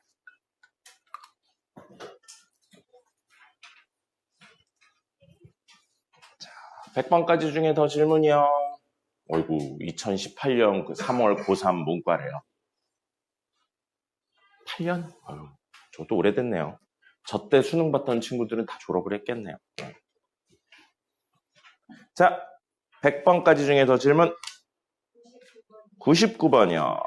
자, 100번까지 중에 더 질문이요. 어이구, 2018년 그 3월 고3 문과래요. 8년? 아유, 저도 오래됐네요. 저 때 수능 봤던 친구들은 다 졸업을 했겠네요. 자, 100번까지 중에 더 질문. 99번이요.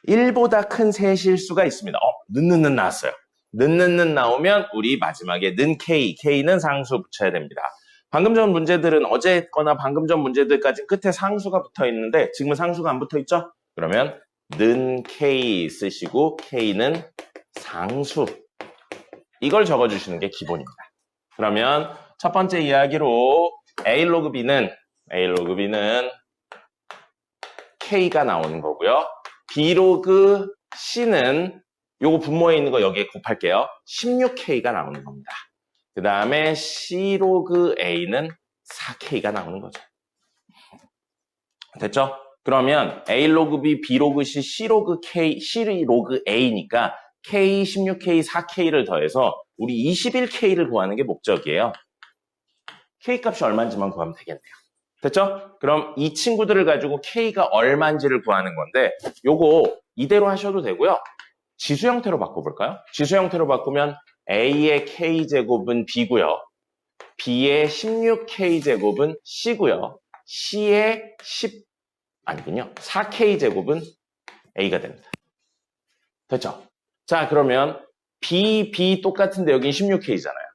1보다 큰 세 실수가 있습니다. 는 나왔어요. 는 나오면 우리 마지막에 는 K는 상수 붙여야 됩니다. 방금 전 문제들은 어제 거나 방금 전 문제들까지 끝에 상수가 붙어 있는데 지금은 상수가 안 붙어 있죠? 그러면 는 K 쓰시고 K는 상수. 이걸 적어주시는 게 기본입니다. 그러면 첫 번째 이야기로 A 로그 B는 K가 나오는 거고요. B 로그 C는 요거 분모에 있는 거 여기에 곱할게요. 16K가 나오는 겁니다. 그 다음에 C 로그 A는 4K가 나오는 거죠. 됐죠? 그러면 A 로그 B, B 로그 C, C 로그 A니까 K, 16K, 4K를 더해서 우리 21K를 구하는 게 목적이에요. K 값이 얼마인지만 구하면 되겠네요. 됐죠? 그럼 이 친구들을 가지고 K가 얼마인지를 구하는 건데 요거 이대로 하셔도 되고요. 지수 형태로 바꿔볼까요? 지수 형태로 바꾸면 A의 K제곱은 B고요. B의 16K제곱은 C고요. C의 4K제곱은 A가 됩니다. 됐죠? 자, 그러면 B 똑같은데 여긴 16K잖아요.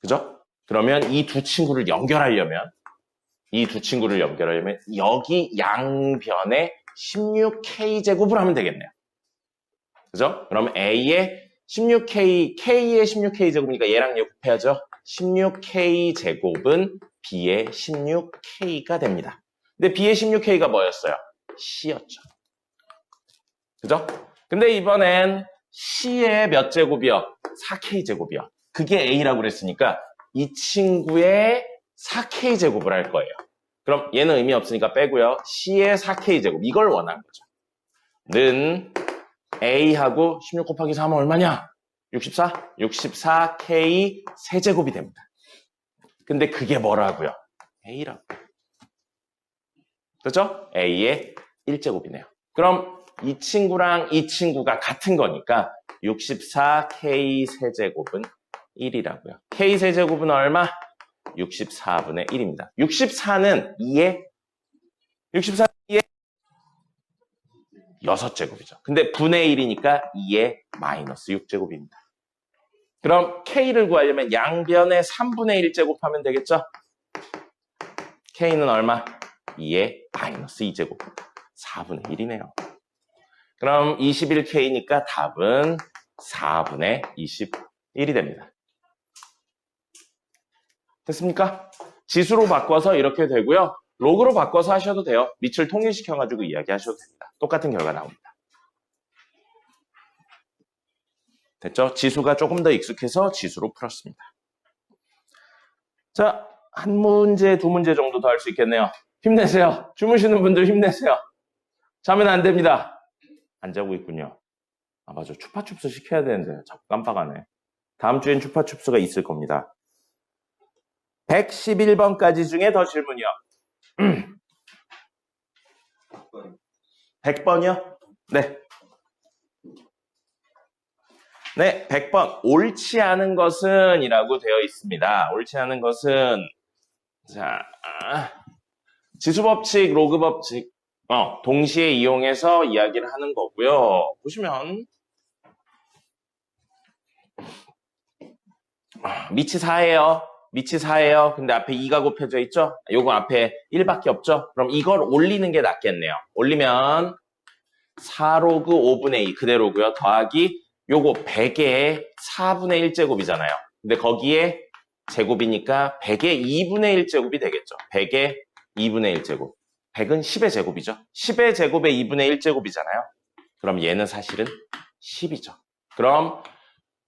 그죠? 그러면 이 두 친구를 연결하려면 여기 양변에 16K제곱을 하면 되겠네요. 그죠? 그럼 A의 16K, K의 16K제곱이니까 얘랑 얘 곱해야죠. 16K제곱은 B의 16K가 됩니다. 근데 B의 16K가 뭐였어요? C였죠. 그죠? 근데 이번엔 C의 몇 제곱이요? 4K제곱이요. 그게 A라고 그랬으니까 이 친구의 4K제곱을 할 거예요. 그럼 얘는 의미 없으니까 빼고요. C의 4K제곱, 이걸 원한 거죠. 는 A하고 16 곱하기 4하면 얼마냐? 64? 64K 세제곱이 됩니다. 근데 그게 뭐라고요? A라고. 그렇죠? A의 1제곱이네요. 그럼 이 친구랑 이 친구가 같은 거니까 64K 세제곱은 1이라고요. K 세제곱은 얼마? 64분의 1입니다. 64는 2의 6제곱이죠. 근데 분의 1이니까 2의 마이너스 6제곱입니다. 그럼 K를 구하려면 양변에 3분의 1제곱 하면 되겠죠? K는 얼마? 2의 마이너스 2제곱. 4분의 1이네요. 그럼 21K니까 답은 4분의 21이 됩니다. 됐습니까? 지수로 바꿔서 이렇게 되고요. 로그로 바꿔서 하셔도 돼요. 밑을 통일시켜가지고 이야기하셔도 됩니다. 똑같은 결과 나옵니다. 됐죠? 지수가 조금 더 익숙해서 지수로 풀었습니다. 자, 한 문제, 두 문제 정도 더 할 수 있겠네요. 힘내세요. 주무시는 분들 힘내세요. 자면 안 됩니다. 안 자고 있군요. 아, 맞아. 추파춥스 시켜야 되는데 자꾸 깜빡하네. 다음 주엔 추파춥스가 있을 겁니다. 111번까지 중에 더 질문이요. 100번이요? 네. 네, 100번. 옳지 않은 것은 이라고 되어 있습니다. 옳지 않은 것은, 자, 지수법칙, 로그법칙, 동시에 이용해서 이야기를 하는 거고요. 보시면, 밑이 4예요. 밑이 4예요. 근데 앞에 2가 곱해져 있죠? 요거 앞에 1밖에 없죠? 그럼 이걸 올리는 게 낫겠네요. 올리면 4로그 5분의 2 그대로고요. 더하기 요거 100의 4분의 1제곱이잖아요. 근데 거기에 제곱이니까 100의 2분의 1제곱이 되겠죠. 100의 2분의 1제곱. 100은 10의 제곱이죠. 10의 제곱의 2분의 1제곱이잖아요. 그럼 얘는 사실은 10이죠. 그럼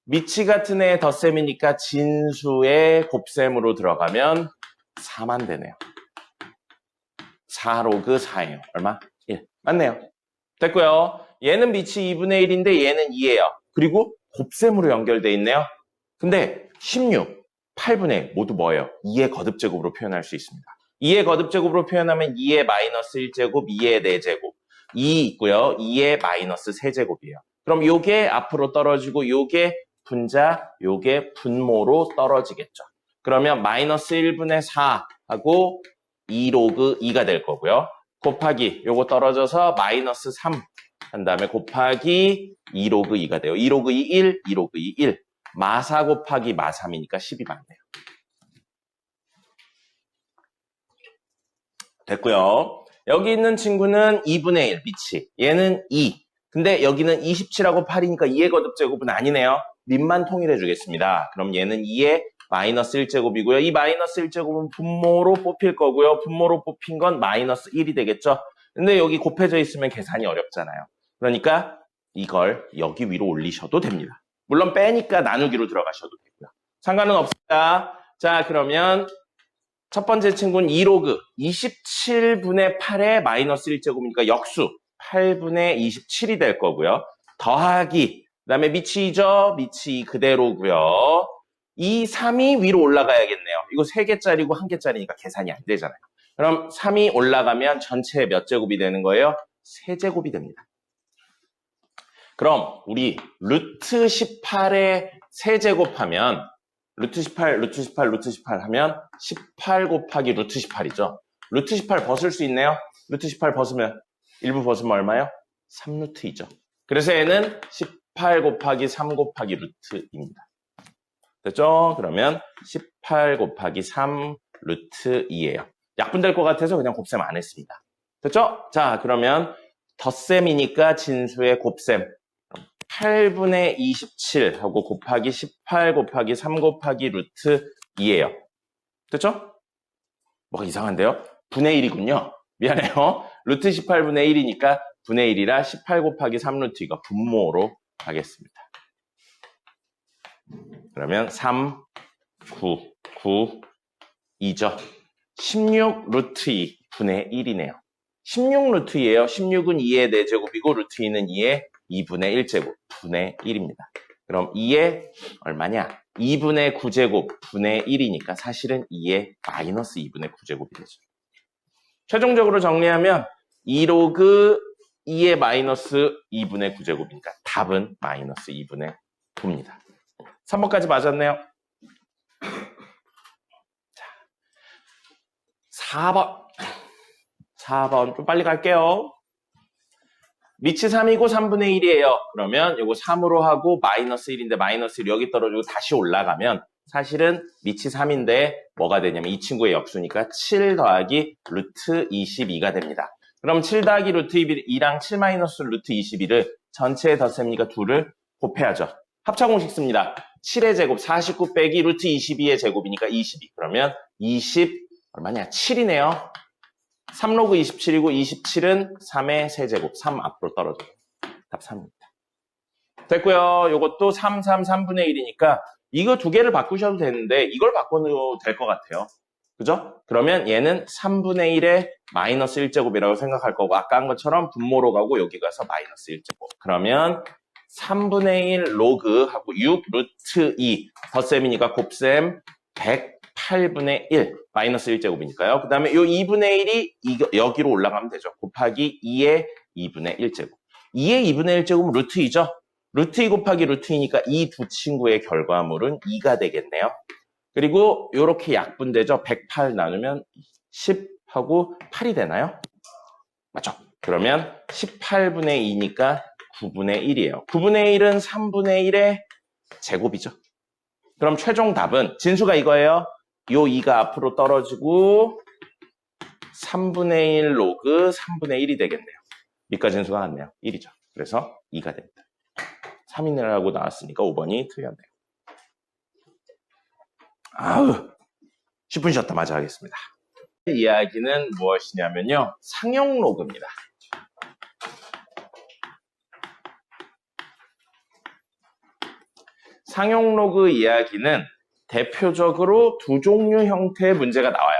미치 같은 애 덧셈이니까 진수의 곱셈으로 들어가면 4만 되네요. 4로그 4예요. 얼마? 1. 맞네요. 됐고요. 얘는 미치 2분의 1인데 얘는 2예요. 그리고 곱셈으로 연결돼 있네요. 근데 16, 8분의 1 모두 뭐예요? 2의 거듭제곱으로 표현할 수 있습니다. 2의 거듭제곱으로 표현하면 2의 마이너스 1제곱, 2의 4제곱. 2 있고요. 2의 마이너스 3제곱이에요. 그럼 요게 앞으로 떨어지고 요게 분자, 요게 분모로 떨어지겠죠. 그러면 마이너스 1분의 4하고 2로그 2가 될 거고요. 곱하기 요거 떨어져서 마이너스 3 한 다음에 곱하기 2로그 2가 돼요. 2로그 2 1, 2로그 2 1. 마4 곱하기 마3이니까 10이 맞네요. 됐고요. 여기 있는 친구는 2분의 1 미치. 얘는 2. 근데 여기는 27하고 8이니까 2의 거듭제곱은 아니네요. 밑만 통일해 주겠습니다. 그럼 얘는 2의 마이너스 1제곱이고요. 이 마이너스 1제곱은 분모로 뽑힐 거고요. 분모로 뽑힌 건 마이너스 1이 되겠죠. 근데 여기 곱해져 있으면 계산이 어렵잖아요. 그러니까 이걸 여기 위로 올리셔도 됩니다. 물론 빼니까 나누기로 들어가셔도 되고요. 상관은 없습니다. 자, 그러면 첫 번째 친구는 2로그 27분의 8의 마이너스 1제곱이니까 역수 8분의 27이 될 거고요. 더하기 그다음에 미치 2죠. 미치 2 그대로고요. 이 3이 위로 올라가야겠네요. 제곱이고 3개짜리고 1개짜리니까 계산이 안 되잖아요. 그럼 3이 올라가면 전체 몇 제곱이 되는 거예요? 3제곱이 됩니다. 그럼 우리 루트 18에 3제곱하면 루트 18, 루트 18, 루트 18 하면 18 곱하기 루트 18이죠. 루트 18 벗을 수 있네요. 루트 18 벗으면 일부 벗으면 얼마요? 3루트이죠. 그래서 얘는 18 곱하기 3 곱하기 루트입니다. 됐죠? 그러면 18 곱하기 3 루트 2예요. 약분될 것 같아서 그냥 곱셈 안 했습니다. 됐죠? 자, 그러면 덧셈이니까 진수의 곱셈 8분의 27 하고 곱하기 18 곱하기 3 곱하기 루트 2예요. 됐죠? 뭐가 이상한데요? 분의 1이군요. 미안해요. 루트 18분의 1이니까 분의 1이라 18 곱하기 3 루트 2가 분모로 하겠습니다. 그러면 3, 9, 9, 2죠. 16 루트 2 분의 1이네요. 16 루트 2예요. 16은 2의 4제곱이고 루트 2는 2의 2분의 1제곱 분의 1입니다. 그럼 2의 얼마냐? 2분의 9제곱 분의 1이니까 사실은 2의 마이너스 2분의 9제곱이 되죠. 최종적으로 정리하면 2로그 2의 마이너스 2분의 9제곱이니까 답은 마이너스 2분의 9입니다. 3번까지 맞았네요. 자, 4번 좀 빨리 갈게요. 밑이 3이고 3분의 1이에요. 그러면 이거 3으로 하고 마이너스 1인데 마이너스 1 여기 떨어지고 다시 올라가면 사실은 밑이 3인데 뭐가 되냐면 이 친구의 역수니까 7 더하기 루트 22가 됩니다. 그럼 7 더하기 루트 2랑 7 마이너스 루트 22를 전체의 덧셈이니까 2를 곱해야죠. 합차공식 씁니다. 7의 제곱 49 빼기 루트 22의 제곱이니까 22. 그러면 20 얼마냐? 7이네요. 3로그 27이고 27은 3의 세제곱 3 앞으로 떨어져요. 답 3입니다. 됐고요. 이것도 3, 3, 3분의 1이니까 이거 두 개를 바꾸셔도 되는데 이걸 바꿔도 될 것 같아요. 그죠? 그러면 얘는 3분의 1의 마이너스 1제곱이라고 생각할 거고 아까 한 것처럼 분모로 가고 여기 가서 마이너스 1제곱. 그러면 3분의 1 로그 하고 6 루트 2 덧셈이니까 곱셈 108분의 1 마이너스 1제곱이니까요. 그 다음에 이 2분의 1이 여기로 올라가면 되죠. 곱하기 2의 2분의 1제곱. 2의 2분의 1제곱은 루트 2죠. 루트 2 곱하기 루트 2니까 이 두 친구의 결과물은 2가 되겠네요. 그리고 이렇게 약분되죠. 108 나누면 10하고 8이 되나요? 맞죠? 그러면 18분의 2니까 9분의 1이에요. 9분의 1은 3분의 1의 제곱이죠. 그럼 최종 답은 진수가 이거예요. 요 2가 앞으로 떨어지고 3분의 1 로그 3분의 1이 되겠네요. 밑과 진수가 같네요. 1이죠. 그래서 2가 됩니다. 3이라고 나왔으니까 5번이 틀렸네요. 아우 10분 쉬었다 마저 하겠습니다. 이야기는 무엇이냐면요. 상용 로그입니다. 상용 로그 이야기는 대표적으로 두 종류 형태의 문제가 나와요.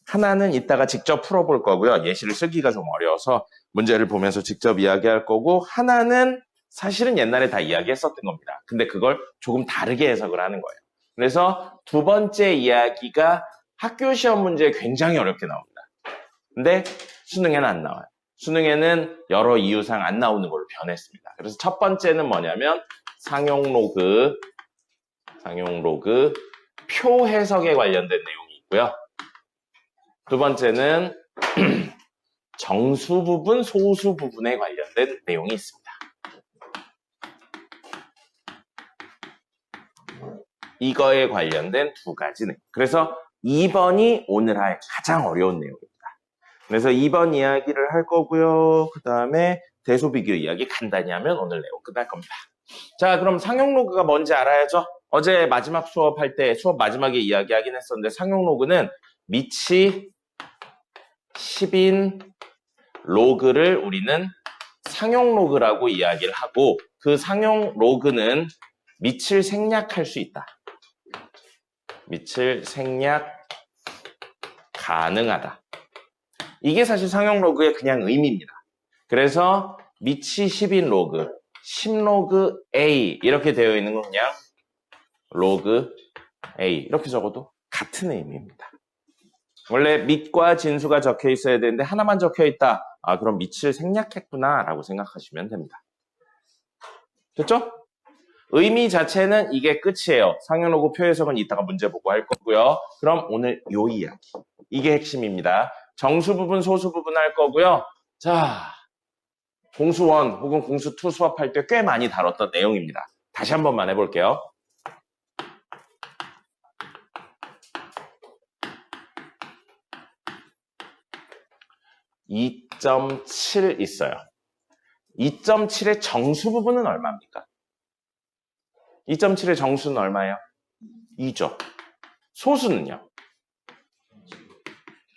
하나는 이따가 직접 풀어볼 거고요. 예시를 쓰기가 좀 어려워서 문제를 보면서 직접 이야기할 거고 하나는 사실은 옛날에 다 이야기했었던 겁니다. 근데 그걸 조금 다르게 해석을 하는 거예요. 그래서 두 번째 이야기가 학교 시험 문제에 굉장히 어렵게 나옵니다. 근데 수능에는 안 나와요. 수능에는 여러 이유상 안 나오는 걸로 변했습니다. 그래서 첫 번째는 뭐냐면 상용 로그 표 해석에 관련된 내용이 있고요. 두 번째는 정수 부분, 소수 부분에 관련된 내용이 있습니다. 이거에 관련된 두 가지 내용. 그래서 2번이 오늘 할 가장 어려운 내용입니다. 그래서 2번 이야기를 할 거고요. 그 다음에 대소비교 이야기 간단히 하면 오늘 내용 끝날 겁니다. 자, 그럼 상용 로그가 뭔지 알아야죠? 어제 마지막 수업할 때 수업 마지막에 이야기하긴 했었는데 상용 로그는 밑이 10인 로그를 우리는 상용 로그라고 이야기를 하고 그 상용 로그는 밑을 생략할 수 있다. 밑을 생략 가능하다. 이게 사실 상용 로그의 그냥 의미입니다. 그래서 밑이 10인 로그, 10로그 A 이렇게 되어 있는 건 그냥 로그 A 이렇게 적어도 같은 의미입니다. 원래 밑과 진수가 적혀 있어야 되는데 하나만 적혀 있다. 아, 그럼 밑을 생략했구나 라고 생각하시면 됩니다. 됐죠? 의미 자체는 이게 끝이에요. 상용로고 표해석은 이따가 문제 보고 할 거고요. 그럼 오늘 요 이야기. 이게 핵심입니다. 정수 부분, 소수 부분 할 거고요. 자, 공수 1 혹은 공수 2 수업할 때 꽤 많이 다뤘던 내용입니다. 다시 한 번만 해볼게요. 2.7 있어요. 2.7의 정수 부분은 얼마입니까? 2.7의 정수는 얼마예요? 2죠. 소수는요?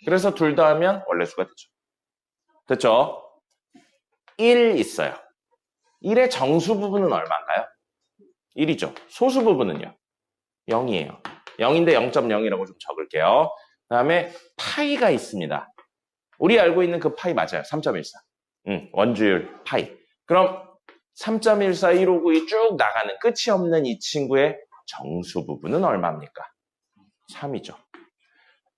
그래서 둘 다 하면 원래수가 되죠. 됐죠? 1 있어요. 1의 정수 부분은 얼마인가요? 1이죠. 소수 부분은요? 0이에요. 0인데 0.0이라고 좀 적을게요. 그 다음에 파이가 있습니다. 우리 알고 있는 그 파이 맞아요. 3.14. 원주율 파이. 그럼 3.14, 1592 쭉 나가는 끝이 없는 이 친구의 정수 부분은 얼마입니까? 3이죠.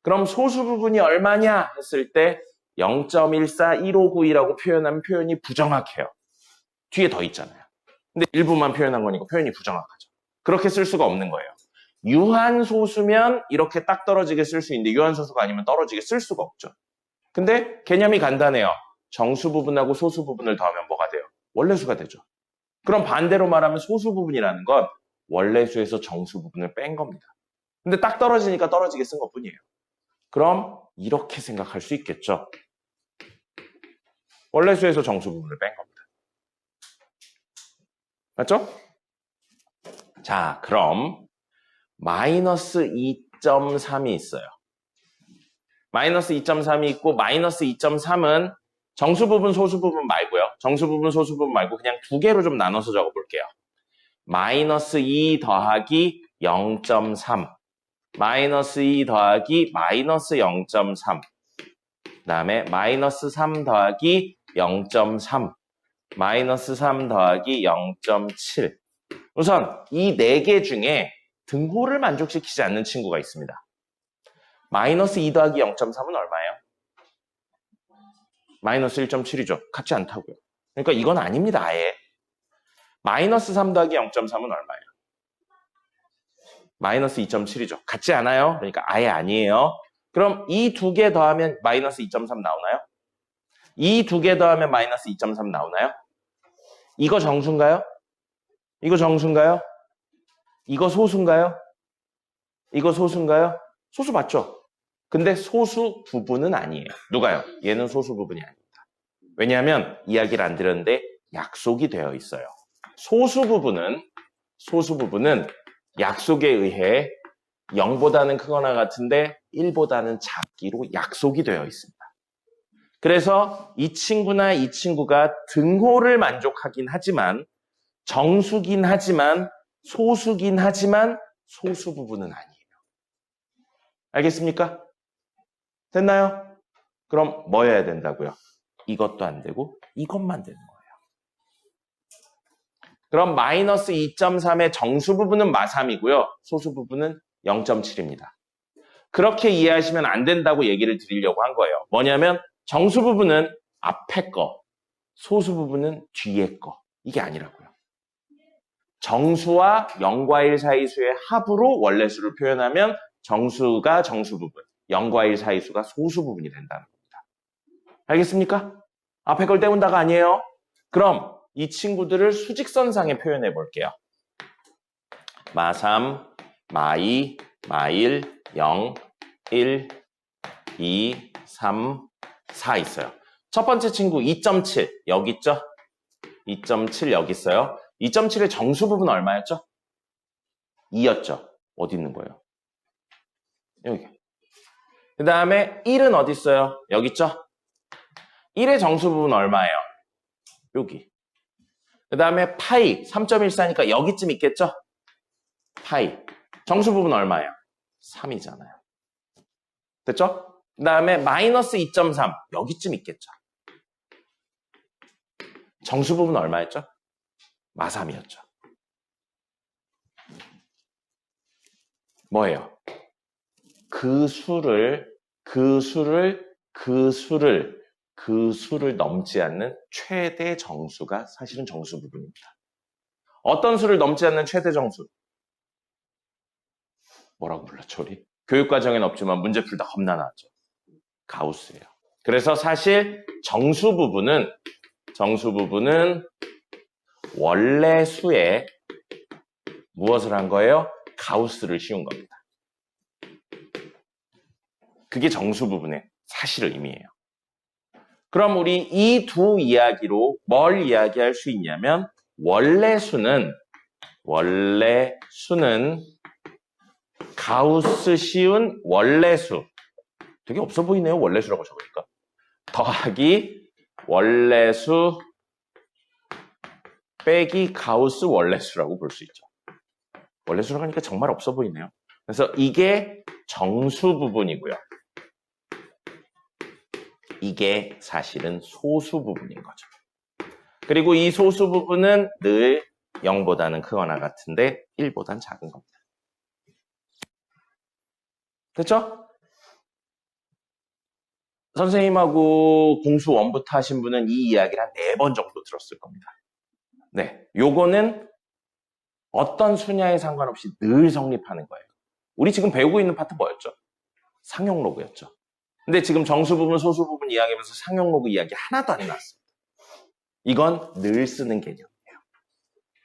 그럼 소수 부분이 얼마냐 했을 때 0.14, 1592라고 표현하면 표현이 부정확해요. 뒤에 더 있잖아요. 근데 일부만 표현한 거니까 표현이 부정확하죠. 그렇게 쓸 수가 없는 거예요. 유한소수면 이렇게 딱 떨어지게 쓸 수 있는데 유한소수가 아니면 떨어지게 쓸 수가 없죠. 근데 개념이 간단해요. 정수 부분하고 소수 부분을 더하면 뭐가 돼요? 원래수가 되죠. 그럼 반대로 말하면 소수 부분이라는 건 원래수에서 정수 부분을 뺀 겁니다. 근데 딱 떨어지니까 떨어지게 쓴 것뿐이에요. 그럼 이렇게 생각할 수 있겠죠. 원래수에서 정수 부분을 뺀 겁니다. 맞죠? 자, 그럼 마이너스 2.3이 있어요. 마이너스 2.3이 있고 마이너스 2.3은 정수 부분, 소수 부분 말고요. 정수 부분, 소수 부분 말고 그냥 두 개로 좀 나눠서 적어볼게요. 마이너스 2 더하기 0.3 마이너스 2 더하기 마이너스 0.3 그 다음에 마이너스 3 더하기 0.3 마이너스 3 더하기 0.7 우선 이 네 개 중에 등호를 만족시키지 않는 친구가 있습니다. 마이너스 2 더하기 0.3은 얼마예요? 마이너스 1.7이죠. 같지 않다고요. 그러니까 이건 아닙니다. 아예. 마이너스 3 더하기 0.3은 얼마예요? 마이너스 2.7이죠. 같지 않아요. 그러니까 아예 아니에요. 그럼 이 두 개 더하면 마이너스 2.3 나오나요? 이 두 개 더하면 마이너스 2.3 나오나요? 이거 정수인가요? 이거 정수인가요? 이거 소수인가요? 이거 소수인가요? 소수 맞죠? 근데 소수 부분은 아니에요. 누가요? 얘는 소수 부분이 아닙니다. 왜냐하면 이야기를 안 드렸는데 약속이 되어 있어요. 소수 부분은 약속에 의해 0보다는 크거나 같은데 1보다는 작기로 약속이 되어 있습니다. 그래서 이 친구나 이 친구가 등호를 만족하긴 하지만 정수긴 하지만 소수긴 하지만 소수 부분은 아니에요. 알겠습니까? 됐나요? 그럼 뭐여야 된다고요? 이것도 안 되고 이것만 되는 거예요. 그럼 마이너스 2.3의 정수 부분은 마3이고요. 소수 부분은 0.7입니다. 그렇게 이해하시면 안 된다고 얘기를 드리려고 한 거예요. 뭐냐면 정수 부분은 앞에 거, 소수 부분은 뒤에 거. 이게 아니라고요. 정수와 0과 1 사이 수의 합으로 원래수를 표현하면 정수가 정수 부분, 0과 1 사이 수가 소수 부분이 된다는 겁니다. 알겠습니까? 앞에 걸 떼운다가 아니에요. 그럼 이 친구들을 수직선상에 표현해 볼게요. 마3, 마2, 마1, 0, 1, 2, 3, 4 있어요. 첫 번째 친구 2.7 여기 있죠? 2.7 여기 있어요. 2.7의 정수 부분 얼마였죠? 2였죠. 어디 있는 거예요? 여기. 그 다음에 1은 어디 있어요? 여기 있죠? 1의 정수 부분 얼마예요? 여기. 그 다음에 파이 3.14니까 여기쯤 있겠죠? 파이. 정수 부분 얼마예요? 3이잖아요. 됐죠? 그 다음에 마이너스 2.3 여기쯤 있겠죠? 정수 부분 얼마였죠? 마3이었죠. 뭐예요? 그 수를 넘지 않는 최대 정수가 사실은 정수 부분입니다. 어떤 수를 넘지 않는 최대 정수? 뭐라고 불렀죠, 우리? 교육과정엔 없지만 문제 풀다 겁나 나왔죠. 가우스예요. 그래서 사실 정수 부분은 원래 수에 무엇을 한 거예요? 가우스를 씌운 겁니다. 그게 정수 부분의 사실 의미예요. 그럼 우리 이 두 이야기로 뭘 이야기할 수 있냐면 원래 수는 가우스 씌운 원래 수. 되게 없어 보이네요. 원래 수라고 적으니까. 더하기 원래 수 빼기 가우스 원래 수라고 볼 수 있죠. 원래 수라고 하니까 정말 없어 보이네요. 그래서 이게 정수 부분이고요. 이게 사실은 소수 부분인 거죠. 그리고 이 소수 부분은 늘 0보다는 크거나 같은데 1보다는 작은 겁니다. 됐죠? 선생님하고 공수 1부터 하신 분은 이 이야기를 한 4번 정도 들었을 겁니다. 네, 요거는 어떤 수냐에 상관없이 늘 성립하는 거예요. 우리 지금 배우고 있는 파트 뭐였죠? 상용로그였죠. 근데 지금 정수 부분, 소수 부분 이야기하면서 상용로그 이야기 하나도 안 해놨습니다. 이건 늘 쓰는 개념이에요.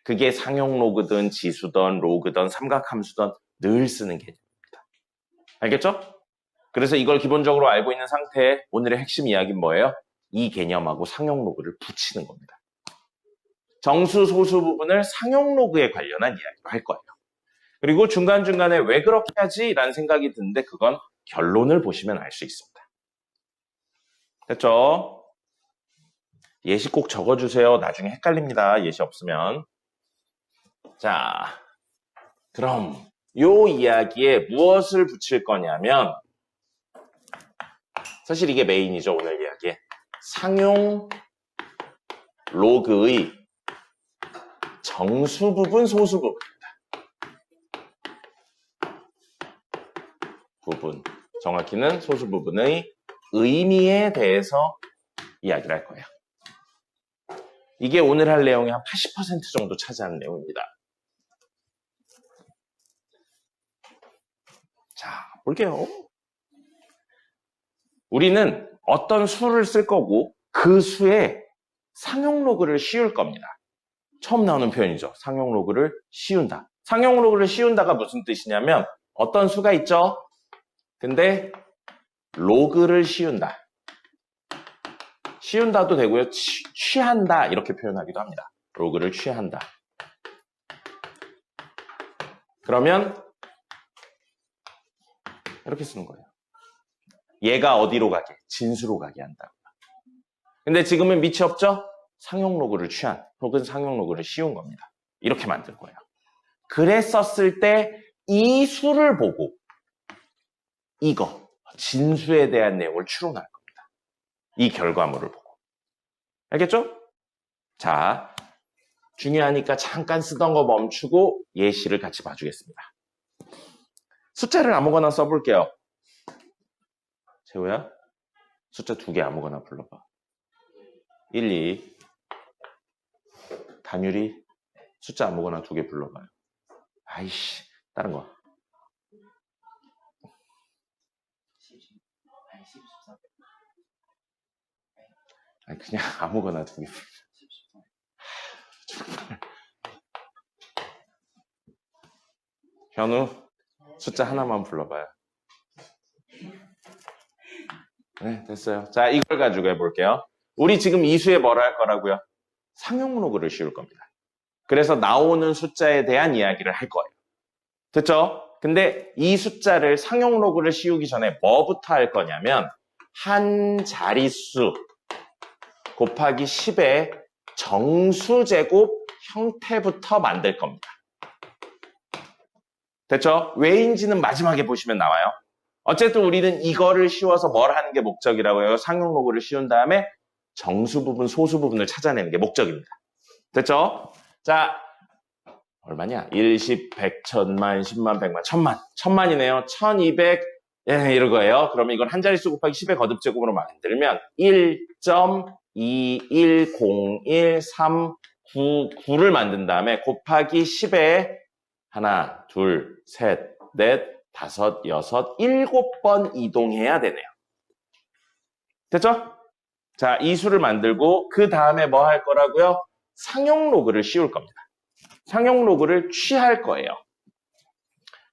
그게 상용로그든 지수든 로그든 삼각함수든 늘 쓰는 개념입니다. 알겠죠? 그래서 이걸 기본적으로 알고 있는 상태에 오늘의 핵심 이야기는 뭐예요? 이 개념하고 상용로그를 붙이는 겁니다. 정수, 소수 부분을 상용로그에 관련한 이야기로 할 거예요. 그리고 중간중간에 왜 그렇게 하지? 라는 생각이 드는데 그건 결론을 보시면 알 수 있습니다. 됐죠? 예시 꼭 적어주세요. 나중에 헷갈립니다. 예시 없으면. 자, 그럼 요 이야기에 무엇을 붙일 거냐면 사실 이게 메인이죠. 오늘 이야기에. 상용 로그의 정수 부분, 소수 부분. 정확히는 소수 부분의 의미에 대해서 이야기를 할 거예요. 이게 오늘 할 내용의 한 80% 정도 차지하는 내용입니다. 자, 볼게요. 우리는 어떤 수를 쓸 거고 그 수에 상용로그를 씌울 겁니다. 처음 나오는 표현이죠. 상용로그를 씌운다. 상용로그를 씌운다가 무슨 뜻이냐면 어떤 수가 있죠? 근데 로그를 씌운다. 씌운다도 되고요. 취한다 이렇게 표현하기도 합니다. 로그를 취한다. 그러면 이렇게 쓰는 거예요. 얘가 어디로 가게? 진수로 가게 한다. 근데 지금은 밑이 없죠? 상용로그를 취한 혹은 상용로그를 씌운 겁니다. 이렇게 만들 거예요. 그랬었을 때 이 수를 보고 이거 진수에 대한 내용을 추론할 겁니다. 이 결과물을 보고. 알겠죠? 자, 중요하니까 잠깐 쓰던 거 멈추고 예시를 같이 봐주겠습니다. 숫자를 아무거나 써볼게요. 재호야, 숫자 2개 아무거나 불러봐. 1, 2. 단율이 숫자 아무거나 2개 불러봐요. 아이씨, 다른 거. 아니, 그냥 아무거나 2개 불러. 현우, 숫자 하나만 불러봐요. 네, 됐어요. 자, 이걸 가지고 해볼게요. 우리 지금 이 수에 뭐라 할 거라고요? 상용로그를 씌울 겁니다. 그래서 나오는 숫자에 대한 이야기를 할 거예요. 됐죠? 근데 이 숫자를 상용로그를 씌우기 전에 뭐부터 할 거냐면 한 자릿수 곱하기 10의 정수제곱 형태부터 만들 겁니다. 됐죠? 왜인지는 마지막에 보시면 나와요. 어쨌든 우리는 이거를 씌워서 뭘 하는 게 목적이라고 해요. 상용로그를 씌운 다음에 정수 부분, 소수 부분을 찾아내는 게 목적입니다. 됐죠? 자, 얼마냐? 1, 10, 100, 1000만, 10만, 100만, 1000만. 1000만이네요. 1200, 예, 이런 거예요. 그러면 이건 한 자릿수 곱하기 10의 거듭제곱으로 만들면 1.2101399를 만든 다음에 곱하기 10에 하나, 둘, 셋, 넷, 다섯, 여섯, 7번 이동해야 되네요. 됐죠? 자, 이 수를 만들고 그 다음에 뭐 할 거라고요? 상용 로그를 씌울 겁니다. 상용 로그를 취할 거예요.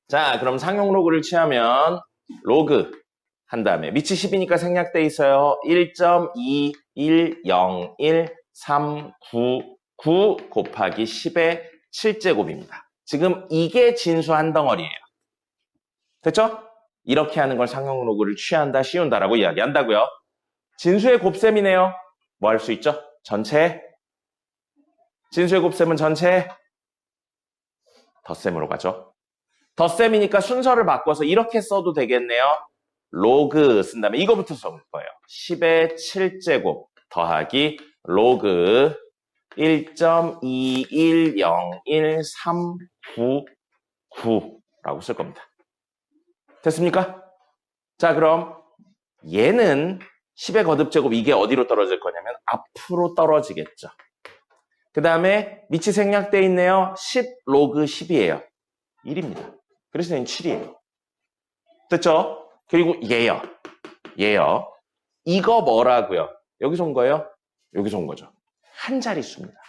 자, 그럼 상용 로그를 취하면 로그 한 다음에 밑이 10이니까 생략돼 있어요. 1.2101399 곱하기 10의 7제곱입니다. 지금 이게 진수 한 덩어리예요. 됐죠? 이렇게 하는 걸 상용 로그를 취한다, 씌운다라고 이야기한다고요. 진수의 곱셈이네요. 뭐 할 수 있죠? 전체. 진수의 곱셈은 전체. 덧셈으로 가죠. 덧셈이니까 순서를 바꿔서 이렇게 써도 되겠네요. 로그 쓴 다음에 이거부터 써볼 거예요. 10의 7제곱 더하기 로그 1.2101399라고 쓸 겁니다. 됐습니까? 자, 그럼 얘는 10의 거듭제곱 이게 어디로 떨어질 거냐면 앞으로 떨어지겠죠. 그 다음에 밑이 생략되어 있네요. 10 로그 10이에요. 1입니다. 그래서 얘는 7이에요. 됐죠? 그리고 얘요. 이거 뭐라고요? 여기서 온 거예요? 여기서 온 거죠. 한 자릿수입니다.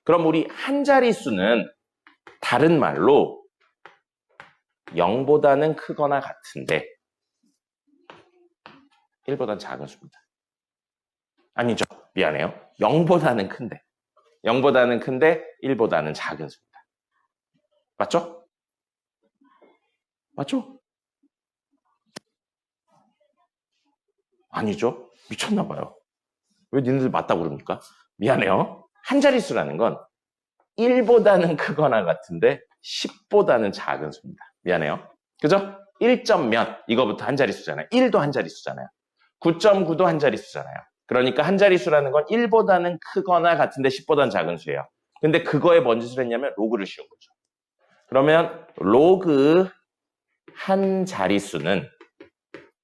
그럼 우리 한 자릿수는 다른 말로 0보다는 크거나 같은데 1보다는 작은 수입니다. 아니죠. 미안해요. 0보다는 큰데 1보다는 작은 수입니다. 맞죠? 맞죠? 아니죠. 미쳤나 봐요. 왜 니네들 맞다고 그럽니까? 미안해요. 한 자릿수라는 건 1보다는 크거나 같은데 10보다는 작은 수입니다. 미안해요. 그죠? 1점 몇 이거부터 한 자릿수잖아요. 1도 한 자릿수잖아요. 9.9도 한 자릿수잖아요. 그러니까 한 자릿수라는 건 1보다는 크거나 같은데 10보다는 작은 수예요. 근데 그거에 뭔 짓을 했냐면 로그를 씌운 거죠. 그러면 로그 한 자릿수는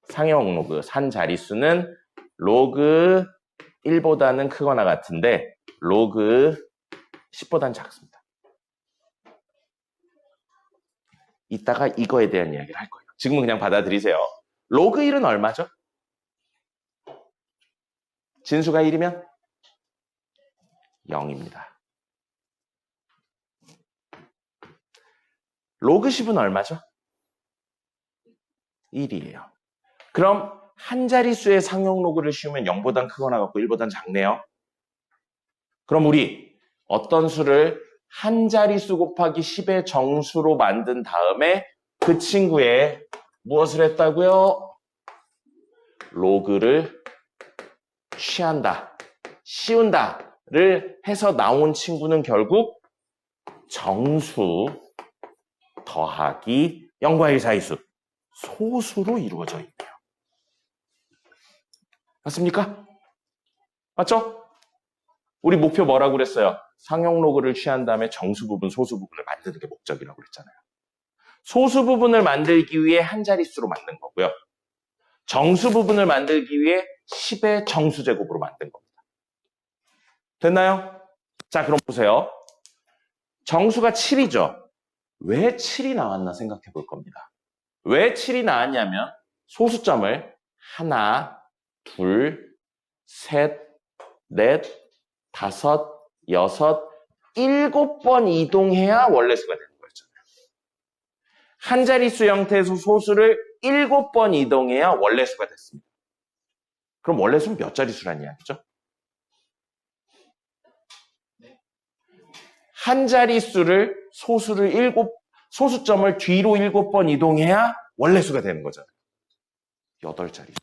상용 로그 한 자릿수는 로그 1보다는 크거나 같은데 로그 10보다는 작습니다. 이따가 이거에 대한 이야기를 할 거예요. 지금은 그냥 받아들이세요. 로그 1은 얼마죠? 진수가 1이면 0입니다. 로그 10은 얼마죠? 1이에요. 그럼 한 자릿수의 상용 로그를 씌우면 0보단 크거나 같고 1보단 작네요. 그럼 우리 어떤 수를 한 자릿수 곱하기 10의 정수로 만든 다음에 그 친구의 무엇을 했다고요? 로그를 취한다, 씌운다를 해서 나온 친구는 결국 정수 더하기 0과 1 사이수 소수로 이루어져 있네요. 맞습니까? 맞죠? 우리 목표 뭐라고 그랬어요? 상용 로그를 취한 다음에 정수 부분, 소수 부분을 만드는 게 목적이라고 그랬잖아요. 소수 부분을 만들기 위해 한 자릿수로 만든 거고요. 정수 부분을 만들기 위해 10의 정수제곱으로 만든 겁니다. 됐나요? 자, 그럼 보세요. 정수가 7이죠. 왜 7이 나왔나 생각해 볼 겁니다. 왜 7이 나왔냐면 소수점을 하나, 둘, 셋, 넷, 다섯, 여섯, 7번 이동해야 원래수가 되는 거였잖아요. 한 자릿수 형태에서 소수를 7번 이동해야 원래수가 됐습니다. 그럼 원래수는 몇 자릿수란 이야기죠? 한 자릿수를 소수점을 뒤로 7번 이동해야 원래수가 되는 거잖아요. 8자릿수.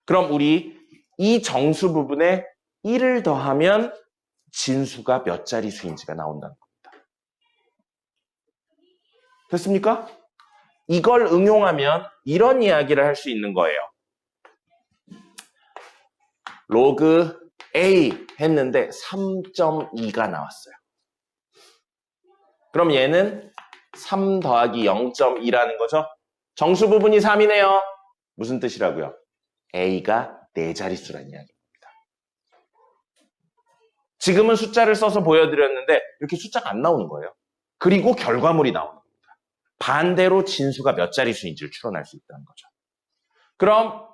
그럼 우리 이 정수 부분에 1을 더하면 진수가 몇 자릿수인지가 나온다는 겁니다. 됐습니까? 이걸 응용하면 이런 이야기를 할 수 있는 거예요. 로그 A 했는데 3.2가 나왔어요. 그럼 얘는 3 더하기 0.2라는 거죠. 정수 부분이 3이네요. 무슨 뜻이라고요? A가 4자릿수란 이야기입니다. 지금은 숫자를 써서 보여드렸는데 이렇게 숫자가 안 나오는 거예요. 그리고 결과물이 나오는 겁니다. 반대로 진수가 몇 자릿수인지를 추론할 수 있다는 거죠. 그럼